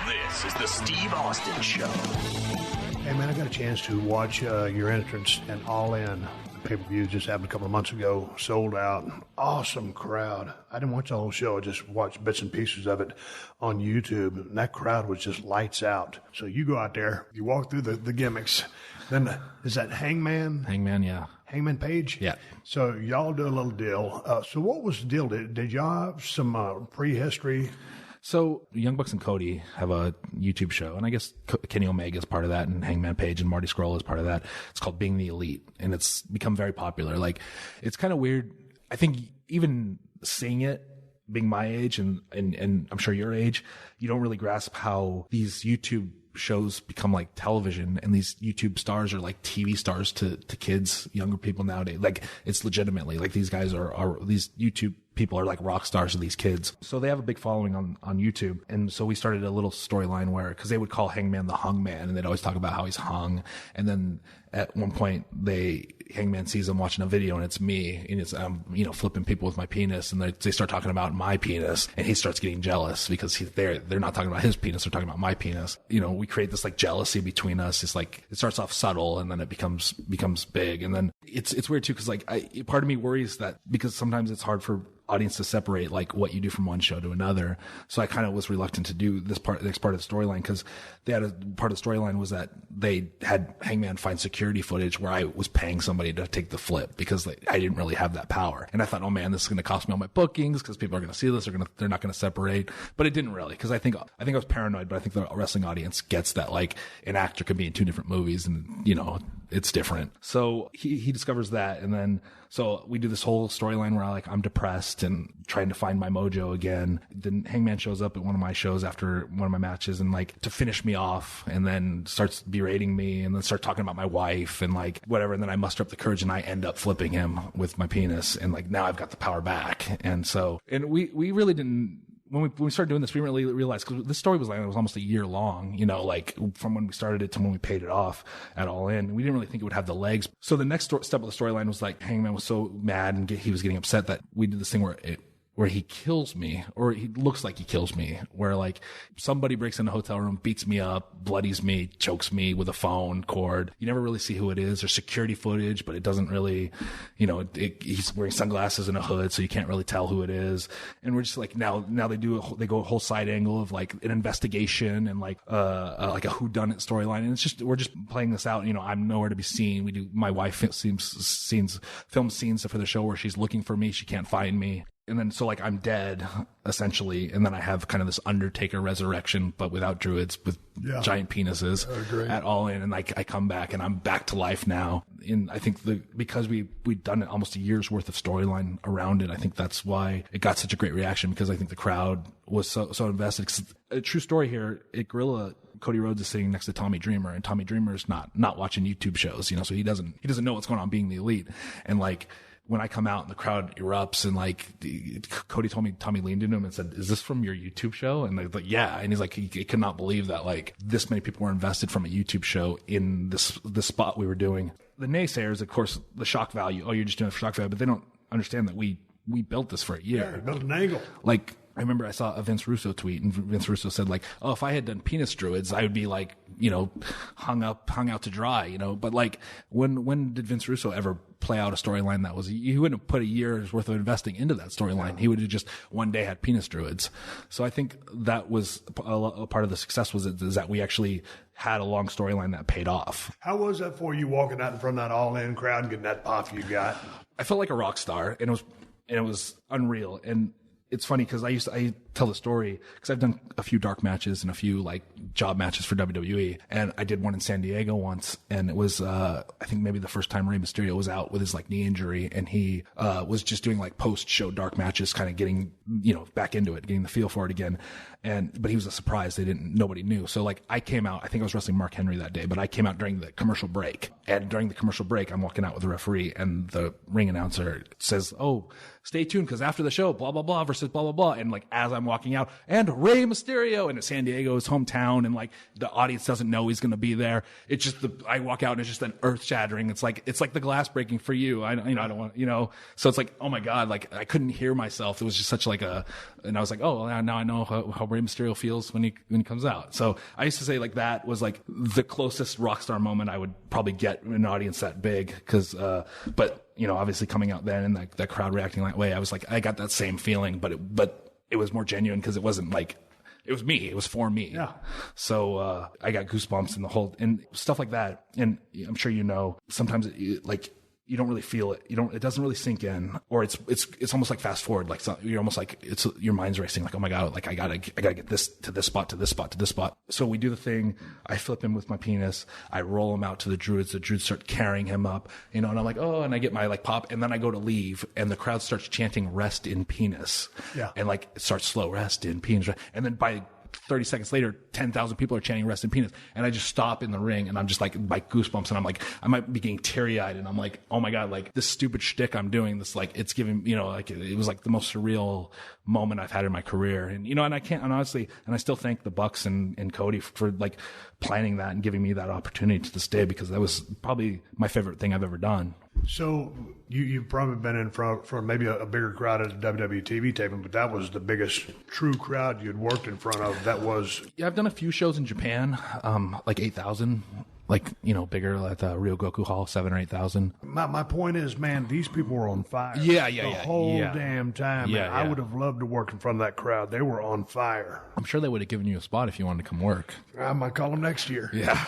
This is the Steve Austin Show. Hey, man, I got a chance to watch your entrance and All In. The pay-per-view just happened a couple of months ago. Sold out. Awesome crowd. I didn't watch the whole show. I just watched bits and pieces of it on YouTube. And that crowd was just lights out. So you go out there, you walk through the gimmicks. Then, is that Hangman? Hangman, yeah. Hangman Page? Yeah. So y'all do a little deal. So what was the deal? Did y'all have some prehistory? So Young Bucks and Cody have a YouTube show, and I guess Kenny Omega is part of that, and Hangman Page and Marty Scurll is part of that. It's called Being the Elite, and it's become very popular. Like, it's kind of weird. I think even seeing it, being my age and I'm sure your age, you don't really grasp how these YouTube shows become like television, and these YouTube stars are like TV stars to kids, younger people nowadays. Like, it's legitimately like these guys are these YouTube people are like rock stars to these kids. So they have a big following on YouTube. And so we started a little storyline where, because they would call Hangman the Hung Man, and they'd always talk about how he's hung. And then at one point, Hangman sees him watching a video, and it's me, and it's flipping people with my penis, and they start talking about my penis, and he starts getting jealous because they're not talking about his penis, they're talking about my penis. We create this like jealousy between us. It's like, it starts off subtle, and then it becomes big. And then it's weird too, because like part of me worries that because sometimes it's hard for audience to separate like what you do from one show to another. So I kind of was reluctant to do this next part of the storyline, because they had a part of the storyline was that they had Hangman find security footage where I was paying somebody to take the flip because I didn't really have that power. And I thought, oh man, this is going to cost me all my bookings because people are going to see this. They're not going to separate. But it didn't really, because I think I was paranoid, but I think the wrestling audience gets that like an actor could be in two different movies and, you know, it's different. So he discovers that. And then, so we do this whole storyline where I'm depressed and trying to find my mojo again. Then Hangman shows up at one of my shows after one of my matches and like to finish me off, and then starts berating me and then start talking about my wife and like whatever. And then I muster up the courage and I end up flipping him with my penis. And like, now I've got the power back. And so, and we really didn't, when we started doing this, we didn't really realize, because this story was almost a year long, you know, like from when we started it to when we paid it off at All In. We didn't really think it would have the legs. So the next step of the storyline was like Hangman was so mad and he was getting upset that we did this thing where he kills me, or he looks like he kills me, where like somebody breaks in the hotel room, beats me up, bloodies me, chokes me with a phone cord. You never really see who it is. There's security footage, but it doesn't really, you know, he's wearing sunglasses and a hood, so you can't really tell who it is. And we're just like, now they go a whole side angle of like an investigation and like a whodunit storyline. And it's just, we're just playing this out. You know, I'm nowhere to be seen. My wife films scenes for the show where she's looking for me. She can't find me. And then, so like I'm dead essentially. And then I have kind of this Undertaker resurrection, but without druids, with giant penises at All In. And like I come back and I'm back to life now. And I think because we'd done almost a year's worth of storyline around it, I think that's why it got such a great reaction, because I think the crowd was so invested. 'Cause a true story here at Guerrilla, Cody Rhodes is sitting next to Tommy Dreamer, and Tommy Dreamer's not watching YouTube shows, you know, so he doesn't know what's going on being the Elite. And like, when I come out and the crowd erupts, and like Cody told me, Tommy leaned into him and said, "Is this from your YouTube show?" And they're like, "Yeah." And he's like, he could not believe that like this many people were invested from a YouTube show in this spot we were doing. The naysayers, of course, the shock value. Oh, you're just doing it for shock value, but they don't understand that we built this for a year. Yeah, built an angle. Like, I remember I saw a Vince Russo tweet, and Vince Russo said like, "Oh, if I had done penis druids, I would be like, you know, hung out to dry, you know." But like, when did Vince Russo ever play out a storyline that was, he wouldn't have put a year's worth of investing into that storyline. He would have just one day had penis druids. So I think that was a part of the success is that we actually had a long storyline that paid off. How was that for you, walking out in front of that All In crowd and getting that pop you got? I felt like a rock star, and it was unreal. And it's funny because I tell the story because I've done a few dark matches and a few like job matches for WWE, and I did one in San Diego once, and it was I think maybe the first time Rey Mysterio was out with his like knee injury, and he was just doing like post show dark matches, kind of getting, you know, back into it, getting the feel for it again. But he was a surprise. Nobody knew. So like I came out, I think I was wrestling Mark Henry that day, but I came out during the commercial break, and during the commercial break, I'm walking out with the referee, and the ring announcer says, "Oh, stay tuned, because after the show, blah, blah, blah versus blah, blah, blah." And like, as I'm walking out, and Rey Mysterio, and it's San Diego, his hometown, and like the audience doesn't know he's going to be there. It's just I walk out and it's just an earth shattering. It's like the glass breaking for you. I don't want, you know, so it's like, oh my God, like I couldn't hear myself. It was just such like and I was like, oh, now I know how Rey Mysterio feels when he comes out. So I used to say like that was like the closest rock star moment I would probably get in an audience that big. But you know, obviously coming out then and that crowd reacting that way, I was like, I got that same feeling, but it was more genuine because it wasn't like, it was me. It was for me. Yeah. So, I got goosebumps and stuff like that. And I'm sure, you know, sometimes like, you don't really feel it. It doesn't really sink in, or it's almost like fast forward. Like you're almost like your mind's racing. Like, oh my God, like I gotta get this to this spot, to this spot, to this spot. So we do the thing. I flip him with my penis. I roll him out to the druids. The druids start carrying him up, you know, and I'm like, oh, and I get my like pop, and then I go to leave, and the crowd starts chanting "rest in penis." Yeah. And like it starts slow, "rest in penis," and then by 30 seconds later, 10,000 people are chanting "rest in penis." And I just stop in the ring, and I'm just like goosebumps, and I'm like, I might be getting teary eyed, and I'm like, oh my God, like this stupid shtick I'm doing this, like it's giving, you know, like it was like the most surreal moment I've had in my career. And, you know, and honestly, I still thank the Bucks and Cody for like planning that and giving me that opportunity to this day, because that was probably my favorite thing I've ever done. So you've probably been in front for maybe a bigger crowd at a WWE TV taping, but that was the biggest true crowd you'd worked in front of. That was... Yeah, I've done a few shows in Japan, like 8,000 like, bigger at the Ryogoku Hall, 7,000 or 8,000. My point is, man, these people were on fire. Yeah. The whole damn time. Yeah, man. I would have loved to work in front of that crowd. They were on fire. I'm sure they would have given you a spot if you wanted to come work. I might call them next year. Yeah.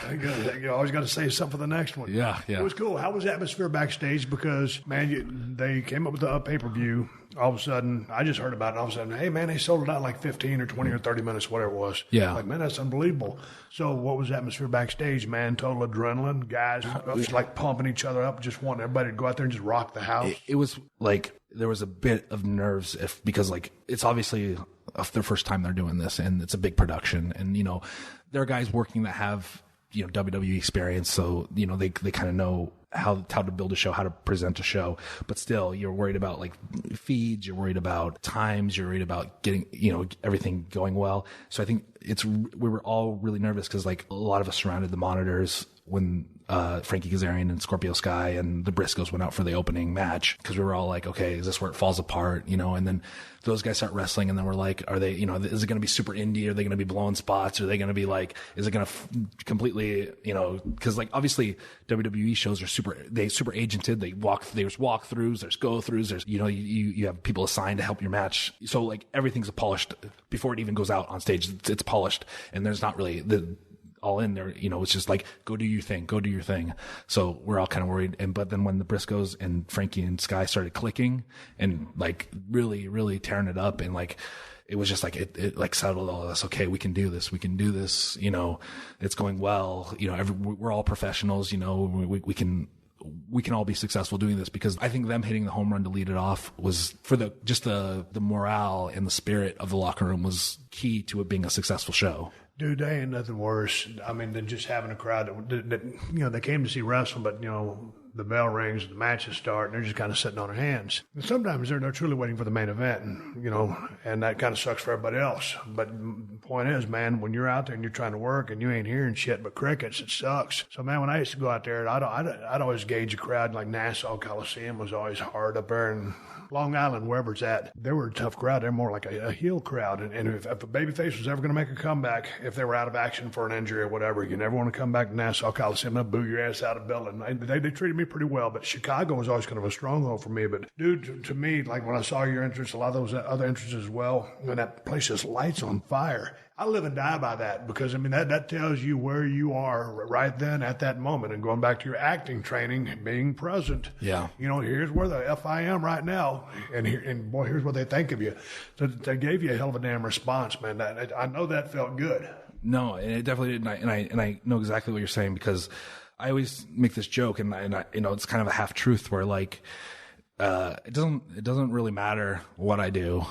You always got to say something for the next one. Yeah. It was cool. How was the atmosphere backstage? Because, man, they came up with the pay-per-view. All of a sudden, I just heard about it. All of a sudden, hey, man, they sold it out in like 15 or 20 or 30 minutes, whatever it was. Yeah. Like, man, that's unbelievable. So what was the atmosphere backstage, man? Total adrenaline. Guys just like pumping each other up, just wanting everybody to go out there and just rock the house. It was like there was a bit of nerves because like it's obviously their first time they're doing this and it's a big production. And, there are guys working that have, WWE experience. So, they kind of know how to build a show, how to present a show, but still you're worried about like feeds, you're worried about times, you're worried about getting, everything going well. So I think we were all really nervous because like a lot of us surrounded the monitors when Frankie Kazarian and Scorpio Sky and the Briscoes went out for the opening match, because we were all like, okay, is this where it falls apart? And then those guys start wrestling and then we're like, are they, is it going to be super indie? Are they going to be blowing spots? Are they going to be like, is it going to completely, cause like obviously WWE shows are super agented. There's walkthroughs, there's go-throughs, there's, you have people assigned to help your match. So like everything's polished before it even goes out on stage. It's polished and there's not really all in there, it's just like, go do your thing. So we're all kind of worried. But then when the Briscoes and Frankie and Sky started clicking and like really, really tearing it up, and like, it was just like, it like settled all this. Okay, we can do this. It's going well. We're all professionals, we can all be successful doing this, because I think them hitting the home run to lead it off was for the morale and the spirit of the locker room was key to it being a successful show. Dude, they ain't nothing worse, than just having a crowd that they came to see wrestling, but, the bell rings, the matches start, and they're just kind of sitting on their hands. And sometimes they're truly waiting for the main event, and that kind of sucks for everybody else. But the point is, man, when you're out there and you're trying to work and you ain't hearing shit but crickets, it sucks. So, man, when I used to go out there, I'd always gauge a crowd. Like Nassau Coliseum was always hard up there, and Long Island, wherever it's at, they were a tough crowd. They're more like a heel crowd. And if a babyface was ever going to make a comeback, if they were out of action for an injury or whatever, you never want to come back to Nassau Coliseum and boo your ass out of the building. They treated me pretty well, but Chicago was always kind of a stronghold for me. But, dude, to me, like when I saw your entrance, a lot of those other entrances as well, and that place just lights on fire. I live and die by that, because, that tells you where you are right then at that moment. And going back to your acting training, being present. Yeah. Here's where the F I am right now. And boy, here's what they think of you. So they gave you a hell of a damn response, man. I know that felt good. No, and it definitely did. And I know exactly what you're saying, because I always make this joke, and I it's kind of a half truth where like, it doesn't really matter what I do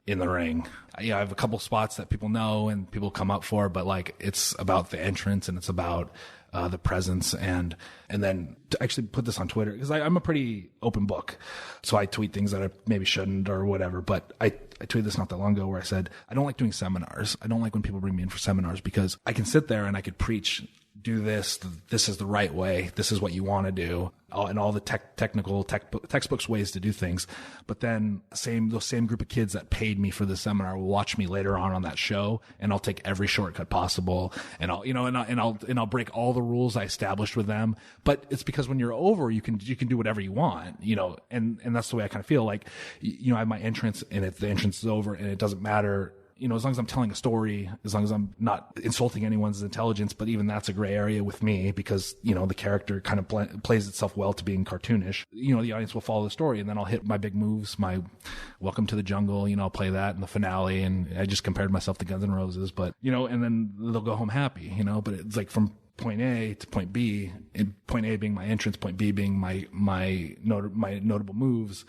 in the ring. I have a couple spots that people know and people come up for, but like it's about the entrance and it's about the presence, and then to actually put this on Twitter, because I'm a pretty open book, so I tweet things that I maybe shouldn't or whatever. But I tweeted this not that long ago where I said I don't like doing seminars. I don't like when people bring me in for seminars, because I can sit there and I could preach, do this is the right way, this is what you want to do, and all the technical textbooks ways to do things. But then those same group of kids that paid me for the seminar will watch me later on that show, and I'll take every shortcut possible, and I'll break all the rules I established with them. But it's because when you're over, you can do whatever you want, and that's the way I kind of feel like, I have my entrance, and if the entrance is over, and it doesn't matter, as long as I'm telling a story, as long as I'm not insulting anyone's intelligence, but even that's a gray area with me, because, the character kind of plays itself well to being cartoonish. The audience will follow the story, and then I'll hit my big moves, my Welcome to the Jungle, I'll play that in the finale, and I just compared myself to Guns N' Roses, but, and then they'll go home happy, but it's like from point A to point B, and point A being my entrance, point B being my notable moves.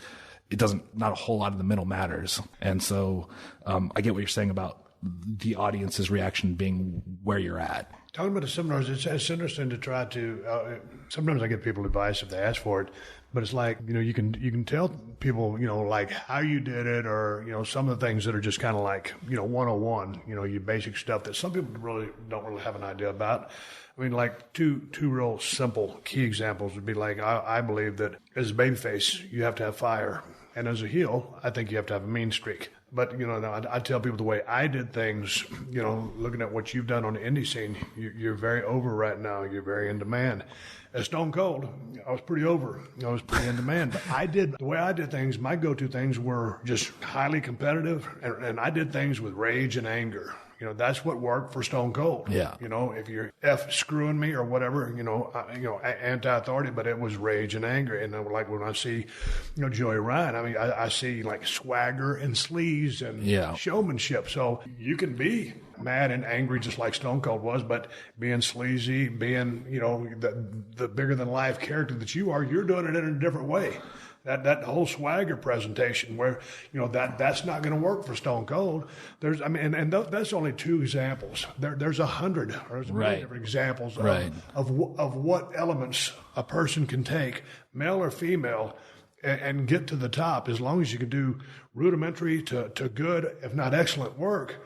It not a whole lot of the middle matters. And so, I get what you're saying about the audience's reaction being where you're at. Talking about the seminars, it's interesting to try to, sometimes I give people advice if they ask for it, but it's like, you can tell people, like how you did it, or, some of the things that are just kind of like, 101, your basic stuff that some people don't really have an idea about. Like two real simple key examples would be like, I believe that as a babyface, you have to have fire. And as a heel, I think you have to have a mean streak. But, you know, I tell people the way I did things, you know, looking at what you've done on the indie scene, you're very over right now. You're very in demand. As Stone Cold, I was pretty over. I was pretty in demand. But the way I did things, my go-to things were just highly competitive, and I did things with rage and anger. You know, that's what worked for Stone Cold. Yeah. You know, if you're screwing me or whatever, anti-authority, but it was rage and anger. And like when I see, you know, Joey Ryan, I mean, I see like swagger and sleaze and showmanship. So you can be mad and angry just like Stone Cold was, but being sleazy, being, you know, the bigger than life character that you are, you're doing it in a different way. That whole swagger presentation where, you know, that's not going to work for Stone Cold. That's only 2 examples. There's 100 or there's a million different examples of what elements a person can take, male or female, and get to the top. As long as you can do rudimentary to good, if not excellent work,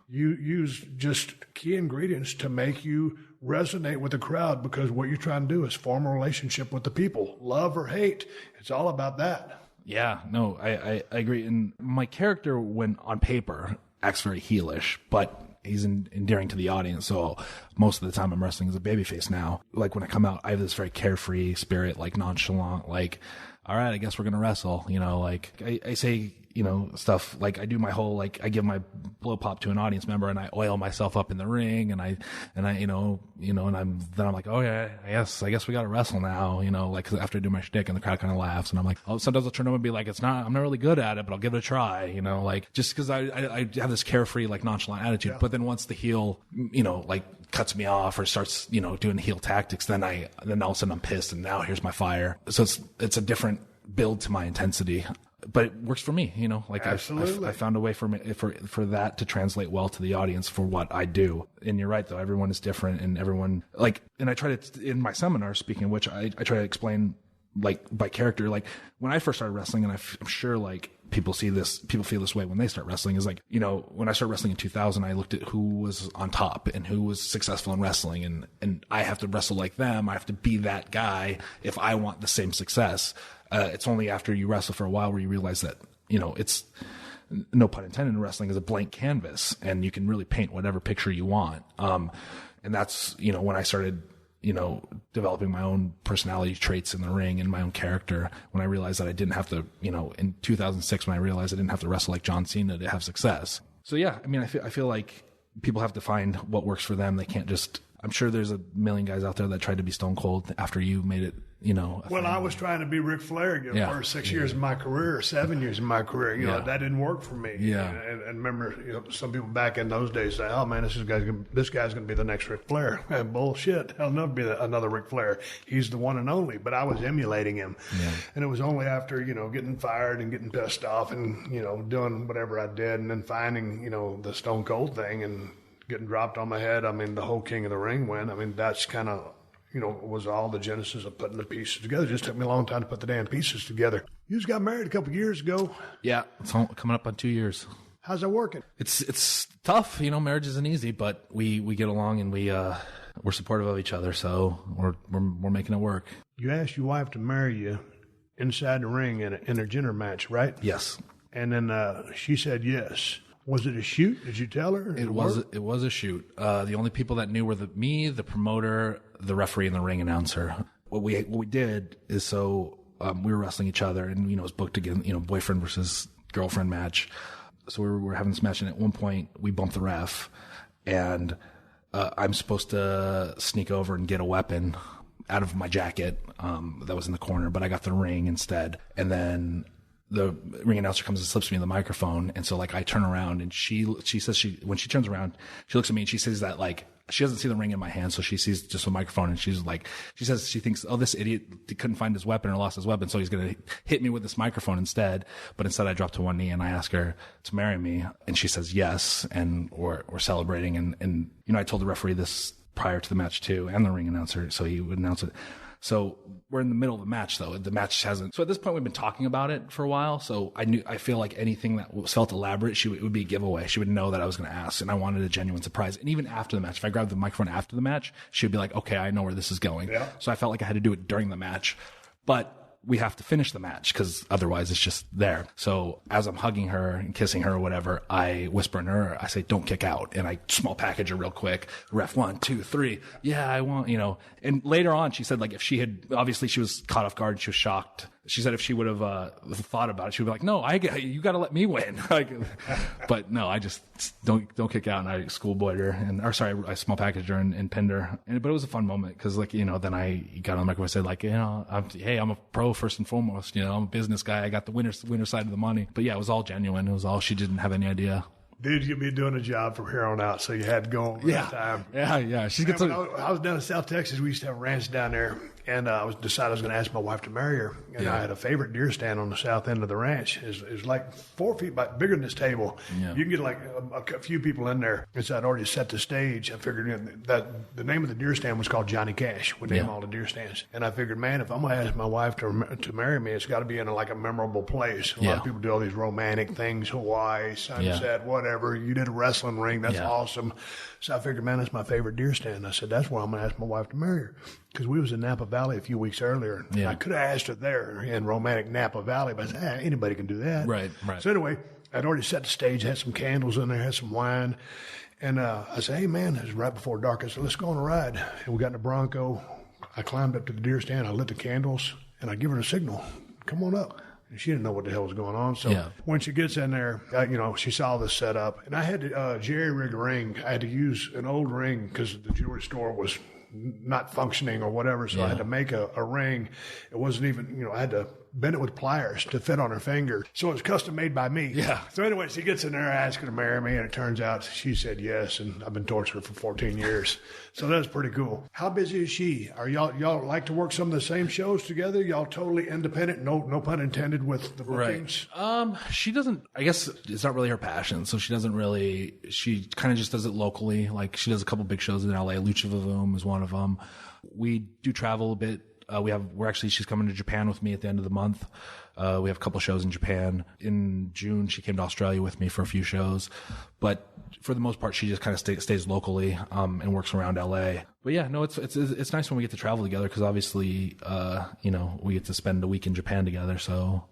you use just key ingredients to make you resonate with the crowd, because what you're trying to do is form a relationship with the people, love or hate. It's all about that. Yeah, no, I agree. And my character, when on paper, acts very heelish, but he's endearing to the audience. So most of the time I'm wrestling as a babyface now. Like when I come out, I have this very carefree spirit, like nonchalant, like, all right, I guess we're going to wrestle. You know, like I say, you know, stuff like I do my whole, like I give my blow pop to an audience member and I oil myself up in the ring and I, and I'm like, oh yeah, I guess we got to wrestle now, you know, like 'cause after I do my shtick and the crowd kind of laughs and I'm like, oh, sometimes I'll turn over and be like, I'm not really good at it, but I'll give it a try, you know, like just 'cause I have this carefree, like nonchalant attitude. But then once the heel, you know, like cuts me off or starts, you know, doing heel tactics, then all of a sudden I'm pissed and now here's my fire. So it's a different build to my intensity. But it works for me, you know, like I found a way for that to translate well to the audience for what I do. And you're right, though. Everyone is different and everyone and I try to, in my seminar, speaking of which, I try to explain like by character, like when I first started wrestling, and I'm sure like people feel this way when they start wrestling, is like, you know, when I started wrestling in 2000, I looked at who was on top and who was successful in wrestling. And I have to wrestle like them. I have to be that guy if I want the same success. It's only after you wrestle for a while where you realize that, you know, it's, no pun intended, in wrestling is a blank canvas and you can really paint whatever picture you want. And that's, you know, when I started, you know, developing my own personality traits in the ring and my own character, when I realized that I didn't have to, you know, in 2006, when I realized I didn't have to wrestle like John Cena to have success. So yeah, I mean, I feel like people have to find what works for them. They can't just, I'm sure there's a million guys out there that tried to be Stone Cold after you made it, you know. Well, I was trying to be Ric Flair the first 6 years of my career, or 7 years of my career. You know, that didn't work for me. Yeah. And remember, you know, some people back in those days say, oh man, this guy's going to be the next Ric Flair. Bullshit. He'll never be another Ric Flair. He's the one and only. But I was emulating him. Yeah. And it was only after, you know, getting fired and getting pissed off and, you know, doing whatever I did and then finding, you know, the Stone Cold thing and getting dropped on my head. I mean, the whole King of the Ring win. I mean, that's kind of, you know, was all the genesis of putting the pieces together. It just took me a long time to put the damn pieces together. You just got married a couple of years ago. Yeah, it's all coming up on 2 years. How's that working? It's tough. You know, marriage isn't easy, but we get along and we're supportive of each other. So we're making it work. You asked your wife to marry you inside the ring in a gender match, right? Yes. And then she said yes. Was it a shoot? Did you tell her? It was a shoot. The only people that knew were me, the promoter, the referee, and the ring announcer. What we did is, so we were wrestling each other, and, you know, it was booked again, you know, boyfriend versus girlfriend match. So we were having this match, and at one point we bumped the ref, and I'm supposed to sneak over and get a weapon out of my jacket that was in the corner, but I got the ring instead, and then the ring announcer comes and slips me the microphone. And so like I turn around and she says when she turns around, she looks at me and she says that like, she doesn't see the ring in my hand. So she sees just a microphone and she's like, she says she thinks, oh, this idiot couldn't find his weapon or lost his weapon. So he's going to hit me with this microphone instead. But instead I drop to one knee and I ask her to marry me. And she says yes. And we're celebrating. And, you know, I told the referee this prior to the match too, and the ring announcer. So he would announce it. So we're in the middle of the match, though. The match hasn't. So at this point, we've been talking about it for a while. So I feel like anything that felt elaborate, it would be a giveaway. She would know that I was going to ask, and I wanted a genuine surprise. And even after the match, if I grabbed the microphone after the match, she would be like, okay, I know where this is going. Yeah. So I felt like I had to do it during the match. But we have to finish the match because otherwise it's just there. So as I'm hugging her and kissing her or whatever, I whisper in her, I say, don't kick out. And I small package her real quick. Ref 1, 2, 3. Yeah, I want, and later on she said, like, if she had, obviously she was caught off guard. She was shocked. She said if she would have thought about it, she would be like, no, you got to let me win. But no, I just don't kick out. And I schoolboyed her I small packaged her and pinned her. But it was a fun moment because then I got on the microphone and said, like, I'm a pro first and foremost. I'm a business guy. I got the winner side of the money. But yeah, it was all genuine. It was all, she didn't have any idea. Dude, you'll be doing a job from here on out, so you had to go over that time. Yeah. I was down in South Texas. We used to have a ranch down there, and I decided I was going to ask my wife to marry her. And I had a favorite deer stand on the south end of the ranch. It's like 4 feet bigger than this table. Yeah. You can get like a few people in there. And so I'd already set the stage. I figured that the name of the deer stand was called Johnny Cash. We name all the deer stands. And I figured, man, if I'm going to ask my wife to marry me, it's got to be in a memorable place. A lot of people do all these romantic things, Hawaii, sunset, whatever. You did a wrestling ring. That's awesome. So I figured, man, that's my favorite deer stand. I said, that's where I'm going to ask my wife to marry her. Because we was in Napa Valley a few weeks earlier. I could have asked her there in romantic Napa Valley, but I said, anybody can do that. Right. So anyway, I'd already set the stage, had some candles in there, had some wine. And I said, hey, man, it was right before dark. I said, let's go on a ride. And we got in the Bronco. I climbed up to the deer stand. I lit the candles, and I give her a signal. Come on up. And she didn't know what the hell was going on. So when she gets in there, she saw this set up. And I had to jerry-rig a ring. I had to use an old ring because the jewelry store was not functioning or whatever. So I had to make a ring. It wasn't even, I had to bend it with pliers to fit on her finger. So it was custom made by me. Yeah. So anyway, she gets in there, asking to marry me, and it turns out she said yes, and I've been torturing her for 14 years. So that's pretty cool. How busy is she? Are y'all like to work some of the same shows together? Y'all totally independent? No pun intended with the bookings? Right. She doesn't, I guess it's not really her passion. So she kind of just does it locally. Like she does a couple big shows in LA. Lucha Vavoom is one of them. We do travel a bit. She's coming to Japan with me at the end of the month. We have a couple shows in Japan. In June, she came to Australia with me for a few shows. But for the most part, she just kind of stays locally, and works around LA. But yeah, no, it's nice when we get to travel together because obviously, we get to spend a week in Japan together. So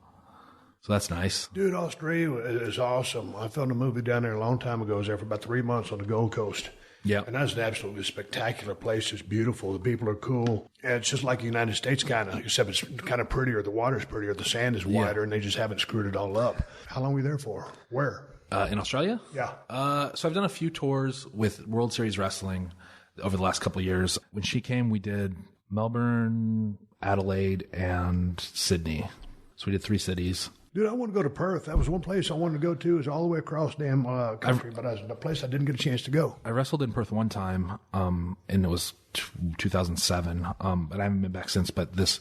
that's nice. Dude, Australia is awesome. I filmed a movie down there a long time ago. I was there for about 3 months on the Gold Coast. Yeah. And that's an absolutely spectacular place. It's beautiful. The people are cool. And it's just like the United States kind of, except it's kind of prettier. The water's prettier. The sand is wider, and they just haven't screwed it all up. How long were you there for? Where? In Australia? Yeah. So I've done a few tours with World Series Wrestling over the last couple of years. When she came, we did Melbourne, Adelaide, and Sydney. So we did 3 cities. Dude, I want to go to Perth. That was one place I wanted to go to. It's all the way across damn country, but it's a place I didn't get a chance to go. I wrestled in Perth one time, and it was 2007, but I haven't been back since. But this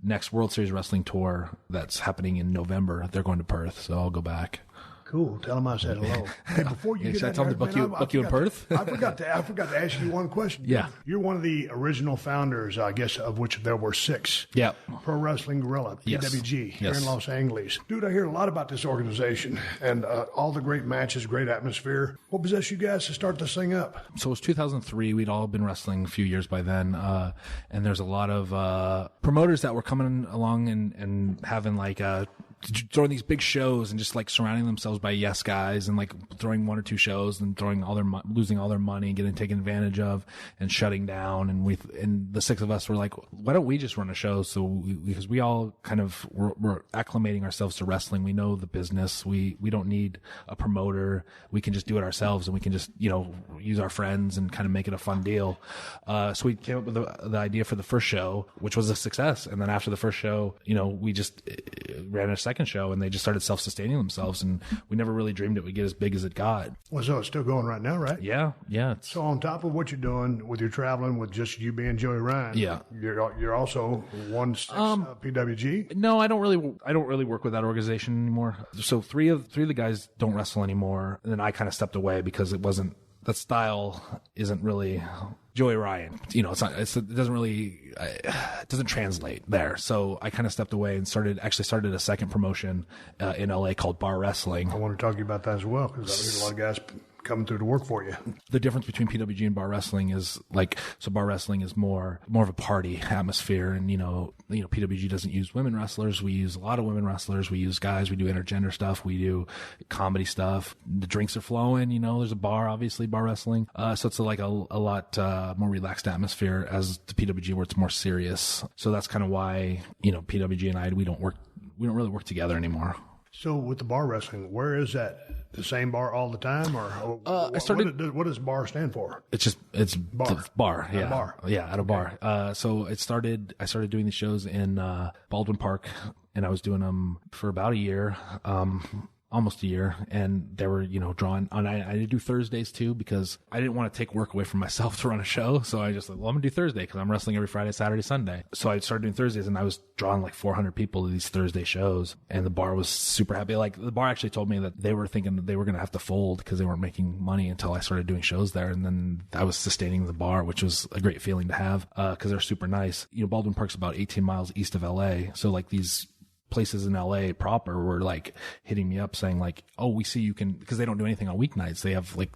next World Series Wrestling tour that's happening in November, they're going to Perth, so I'll go back. Cool. Tell them I said hello. Hey, before you should I tell them to book you in Perth? I forgot to ask you one question. Yeah. You're one of the original founders, I guess, of which there were 6. Yeah. Pro Wrestling Guerrilla, PWG, here in Los Angeles. Dude, I hear a lot about this organization and all the great matches, great atmosphere. What possessed you guys to start this thing up? So it was 2003. We'd all been wrestling a few years by then. And there's a lot of promoters that were coming along and having like throwing these big shows and just like surrounding themselves by yes guys and like throwing 1 or 2 shows and throwing losing all their money, getting taken advantage of and shutting down. And the 6 of us were like, why don't we just run a show? So because we all kind of we're acclimating ourselves to wrestling. We know the business. We don't need a promoter. We can just do it ourselves and we can just, use our friends and kind of make it a fun deal. So we came up with the idea for the first show, which was a success. And then after the first show, we just ran a second show and they just started self-sustaining themselves, and we never really dreamed it would get as big as it got. Well, so it's still going right now, right? Yeah. So on top of what you're doing with your traveling with just you being Joey Ryan, you're also 1/6 PWG. No, I don't really work with that organization anymore. So three of the guys don't wrestle anymore, and then I kind of stepped away because that style isn't really Joey Ryan. It doesn't translate there. So I kind of stepped away and started a second promotion in LA called Bar Wrestling. I want to talk to you about that as well because I hear a lot of guys coming through to work for you. The difference between PWG and bar wrestling is bar wrestling is more of a party atmosphere, and PWG doesn't use women wrestlers. We use a lot of women wrestlers. We use guys. We do intergender stuff. We do comedy stuff. The drinks are flowing. There's a bar, obviously, bar wrestling. So it's like a lot more relaxed atmosphere as the PWG, where it's more serious. So that's kind of why PWG and I we don't really work together anymore. So with the bar wrestling, where is that? The same bar all the time, or what does bar stand for? It's bar. Bar. Yeah. At a bar. Yeah, at a bar. So I started doing these shows in Baldwin Park, and I was doing them for about a year. Almost a year, and they were, drawing on. I did do Thursdays too, because I didn't want to take work away from myself to run a show. So I just I'm gonna do Thursday because I'm wrestling every Friday, Saturday, Sunday. So I started doing Thursdays, and I was drawing like 400 people to these Thursday shows, and the bar was super happy. Like, the bar actually told me that they were thinking that they were gonna have to fold because they weren't making money until I started doing shows there, and then I was sustaining the bar, which was a great feeling to have because they're super nice. Baldwin Park's about 18 miles east of LA, so like these places in LA proper were like hitting me up saying like, oh, we see you can, because they don't do anything on weeknights. They have like,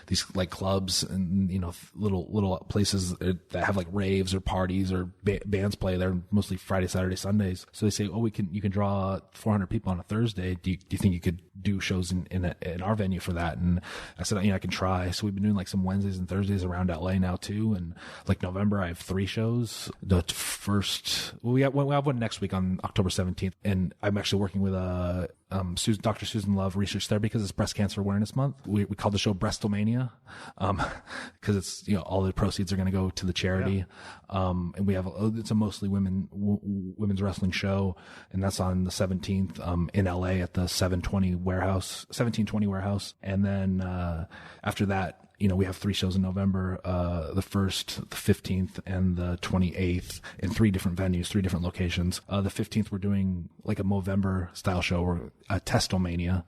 these like clubs and, little places that have like raves or parties or bands play. They're mostly Friday, Saturday, Sundays. So they say, oh, you can draw 400 people on a Thursday. Do you think you could do shows in our venue for that? And I said, I can try. So we've been doing like some Wednesdays and Thursdays around LA now too. And like November, I have 3 shows. The first, we have one next week on October 17th. And I'm actually working with Dr. Susan Love Research Therapy because it's Breast Cancer Awareness Month. We call the show Breastomania because it's all the proceeds are going to go to the charity. Yeah. And we have it's a mostly women's wrestling show, and that's on the 17th in LA at the 1720 warehouse. And then after that, we have 3 shows in November, the 1st, the 15th, and the 28th in 3 different venues, 3 different locations. The 15th, we're doing like a Movember style show, or a Testomania.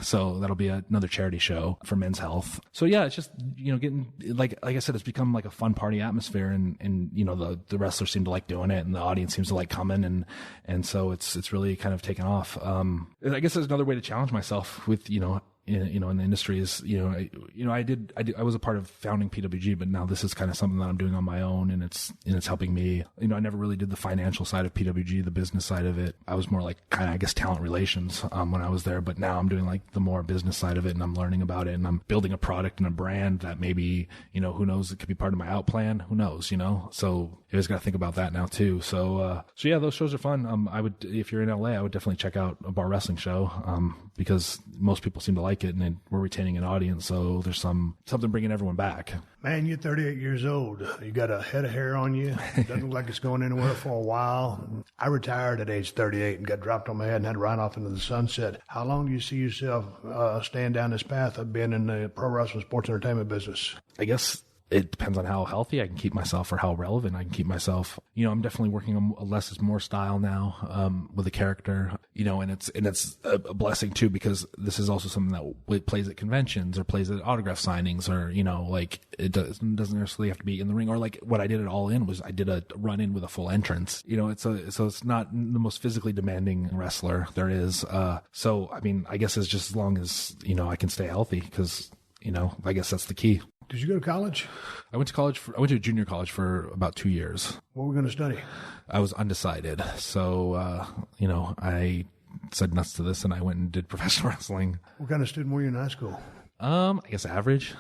So that'll be another charity show for men's health. So yeah, it's just, getting, like I said, it's become like a fun party atmosphere, and the wrestlers seem to like doing it, and the audience seems to like coming, and so it's really kind of taken off. I guess there's another way to challenge myself with, in the industry is, I was a part of founding PWG, but now this is kind of something that I'm doing on my own, and it's helping me. I never really did the financial side of PWG, the business side of it. I was more like kind of, I guess, talent relations, when I was there, but now I'm doing like the more business side of it, and I'm learning about it, and I'm building a product and a brand that maybe, who knows, it could be part of my out plan. Who knows, so you always got to think about that now too. So yeah, those shows are fun. I would, if you're in LA, I would definitely check out a bar wrestling show, because most people seem to like it, and we're retaining an audience, so there's something bringing everyone back. Man, you're 38 years old. You got a head of hair on you. Doesn't look like it's going anywhere for a while. I retired at age 38 and got dropped on my head and had to ride off into the sunset. How long do you see yourself staying down this path of being in the pro wrestling sports entertainment business? I guess it depends on how healthy I can keep myself, or how relevant I can keep myself. I'm definitely working on a less is more style now, with a character, and it's a blessing too, because this is also something that plays at conventions or plays at autograph signings, or, like it doesn't necessarily have to be in the ring, or like what I did at All In was I did a run in with a full entrance, so it's not the most physically demanding wrestler there is. So, I mean, I guess it's just as long as, I can stay healthy, because, I guess that's the key. Did you go to college? I went to junior college for about 2 years. What were we going to study? I was undecided. So, I said nuts to this, and I went and did professional wrestling. What kind of student were you in high school? I guess average,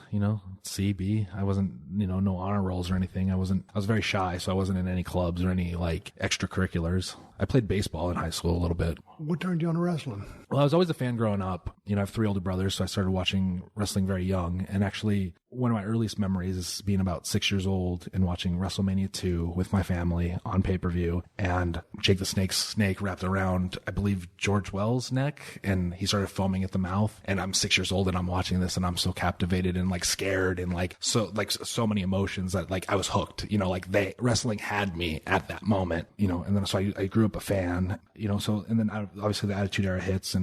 C, B. I wasn't, no honor rolls or anything. I was very shy, so I wasn't in any clubs or any like extracurriculars. I played baseball in high school a little bit. What turned you on to wrestling? Well, I was always a fan growing up. I have 3 older brothers, so I started watching wrestling very young. And actually, one of my earliest memories is being about 6 years old and watching WrestleMania 2 with my family on pay-per-view. And Jake the Snake's snake wrapped around, I believe, George Wells' neck, and he started foaming at the mouth. And I'm 6 years old, and I'm watching this, and I'm so captivated and like scared and so many emotions that like I was hooked. Wrestling had me at that moment. And then so I grew up a fan. So and then obviously the Attitude Era hits, and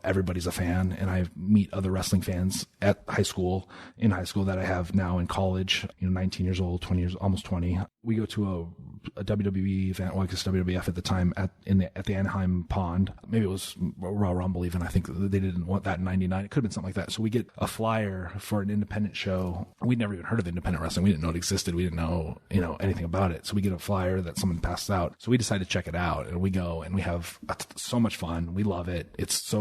everybody's a fan, and I meet other wrestling fans in high school that I have now in college. 19 years old, 20 years, almost 20. We go to a WWE event, well, I guess WWF at the time at the Anaheim Pond. Maybe it was Royal Rumble even. I think they didn't want that in 99. It could have been something like that. So we get a flyer for an independent show. We'd never even heard of independent wrestling. We didn't know it existed. We didn't know, anything about it. So we get a flyer that someone passed out. So we decided to check it out, and we go and we have so much fun. We love it. It's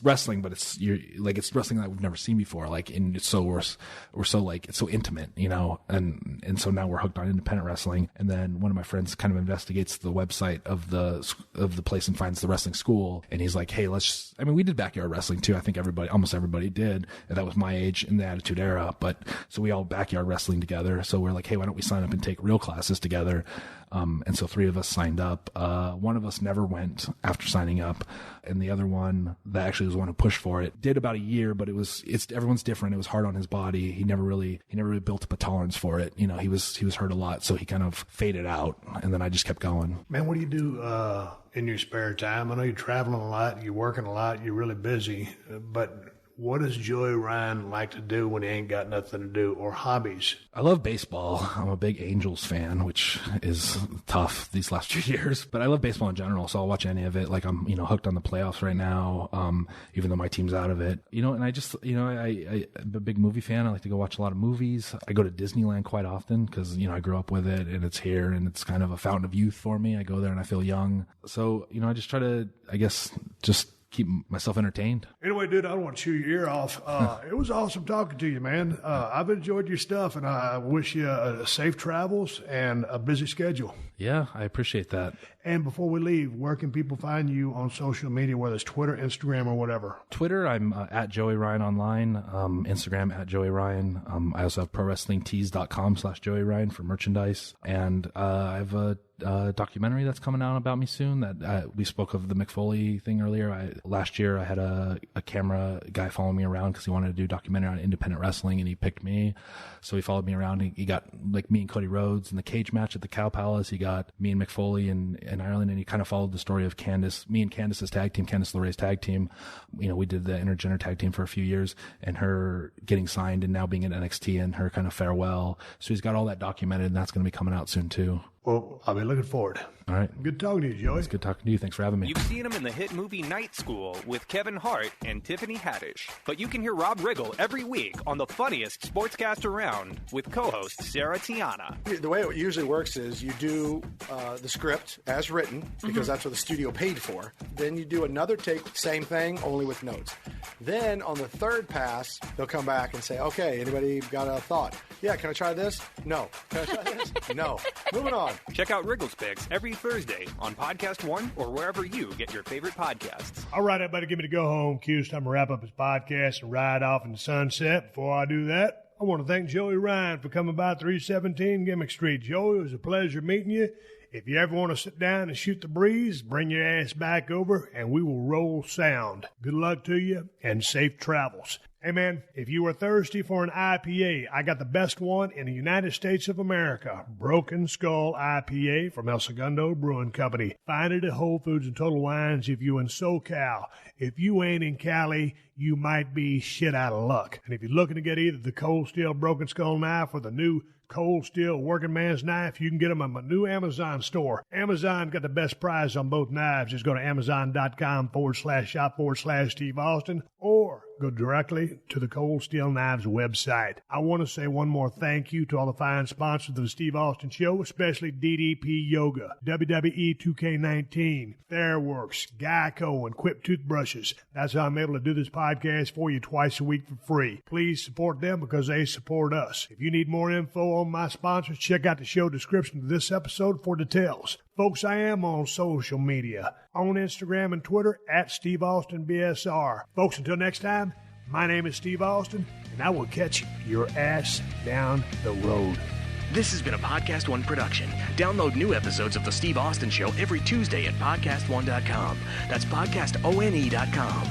wrestling, but it's wrestling that we've never seen before. And it's so we're so it's so intimate, and so now we're hooked on independent wrestling. And then one of my friends kind of investigates the website of the place and finds the wrestling school, and he's like, hey, we did backyard wrestling too. I think almost everybody did, and that was my age in the Attitude Era. But so we all backyard wrestling together. So we're like, hey, why don't we sign up and take real classes together? And so 3 of us signed up. One of us never went after signing up, and the other one that actually was the one who pushed for it did about a year, but everyone's different. It was hard on his body. He never really built up a tolerance for it. He was hurt a lot, so he kind of faded out, and then I just kept going. Man, what do you do in your spare time? I know you're traveling a lot, you're working a lot, you're really busy, but what does Joey Ryan like to do when he ain't got nothing to do, or hobbies? I love baseball. I'm a big Angels fan, which is tough these last few years, but I love baseball in general, so I'll watch any of it. I'm, hooked on the playoffs right now, even though my team's out of it. And I just, I'm a big movie fan. I like to go watch a lot of movies. I go to Disneyland quite often because, I grew up with it and it's here and it's kind of a fountain of youth for me. I go there and I feel young. So, I just try to, just keep myself entertained. Anyway, dude, I don't want to chew your ear off. It was awesome talking to you, man. I've enjoyed your stuff, and I wish you safe travels and a busy schedule. Yeah, I appreciate that. And before we leave, where can people find you on social media, whether it's Twitter, Instagram, or whatever? Twitter, I'm at Joey Ryan Online. Instagram, at Joey Ryan. I also have ProWrestlingTees.com/Joey Ryan for merchandise. And I have a documentary that's coming out about me soon. That we spoke of the Mick Foley thing earlier. Last year I had a camera guy following me around because he wanted to do a documentary on independent wrestling, and he picked me. So he followed me around. He got me and Cody Rhodes in the cage match at the Cow Palace. He got me and Mick Foley in Ireland, and he kind of followed the story of me and Candice's tag team, Candice LeRae's tag team. We did the intergender tag team for a few years, and her getting signed and now being at NXT and her kind of farewell. So he's got all that documented, and that's going to be coming out soon too. Well, I'll be looking forward. All right. Good talking to you, Joey. It's good talking to you. Thanks for having me. You've seen him in the hit movie Night School with Kevin Hart and Tiffany Haddish. But you can hear Rob Riggle every week on the funniest sportscast around with co-host Sarah Tiana. The way it usually works is you do the script as written, because that's what the studio paid for. Then you do another take, same thing, only with notes. Then on the third pass, they'll come back and say, okay, anybody got a thought? Yeah, can I try this? No. Can I try this? No. Moving on. Check out Wriggle's Picks every Thursday on PodcastOne or wherever you get your favorite podcasts. All right, everybody, give me the go-home cue. It's time to wrap up his podcast and ride off in the sunset. Before I do that, I want to thank Joey Ryan for coming by 317 Gimmick Street. Joey, it was a pleasure meeting you. If you ever want to sit down and shoot the breeze, bring your ass back over, and we will roll sound. Good luck to you, and safe travels. Hey, man, if you are thirsty for an IPA, I got the best one in the United States of America. Broken Skull IPA from El Segundo Brewing Company. Find it at Whole Foods and Total Wines if you in SoCal. If you ain't in Cali, you might be shit out of luck. And if you're looking to get either the Cold Steel Broken Skull knife or the new Cold Steel Working Man's Knife, you can get them on my new Amazon store. Amazon got the best price on both knives. Just go to Amazon.com/shop/Steve Austin, or go directly to the Cold Steel Knives website. I want to say one more thank you to all the fine sponsors of the Steve Austin Show, especially DDP Yoga, WWE 2K19, Theraworx, Geico, and QUIP toothbrushes. That's how I'm able to do this podcast for you twice a week for free. Please support them because they support us. If you need more info on my sponsors, check out the show description of this episode for details. Folks, I am on social media, on Instagram and Twitter at Steve Austin BSR. Folks, until next time, my name is Steve Austin, and I will catch your ass down the road. This has been a Podcast One production. Download new episodes of The Steve Austin Show every Tuesday at PodcastOne.com. That's PodcastOne.com.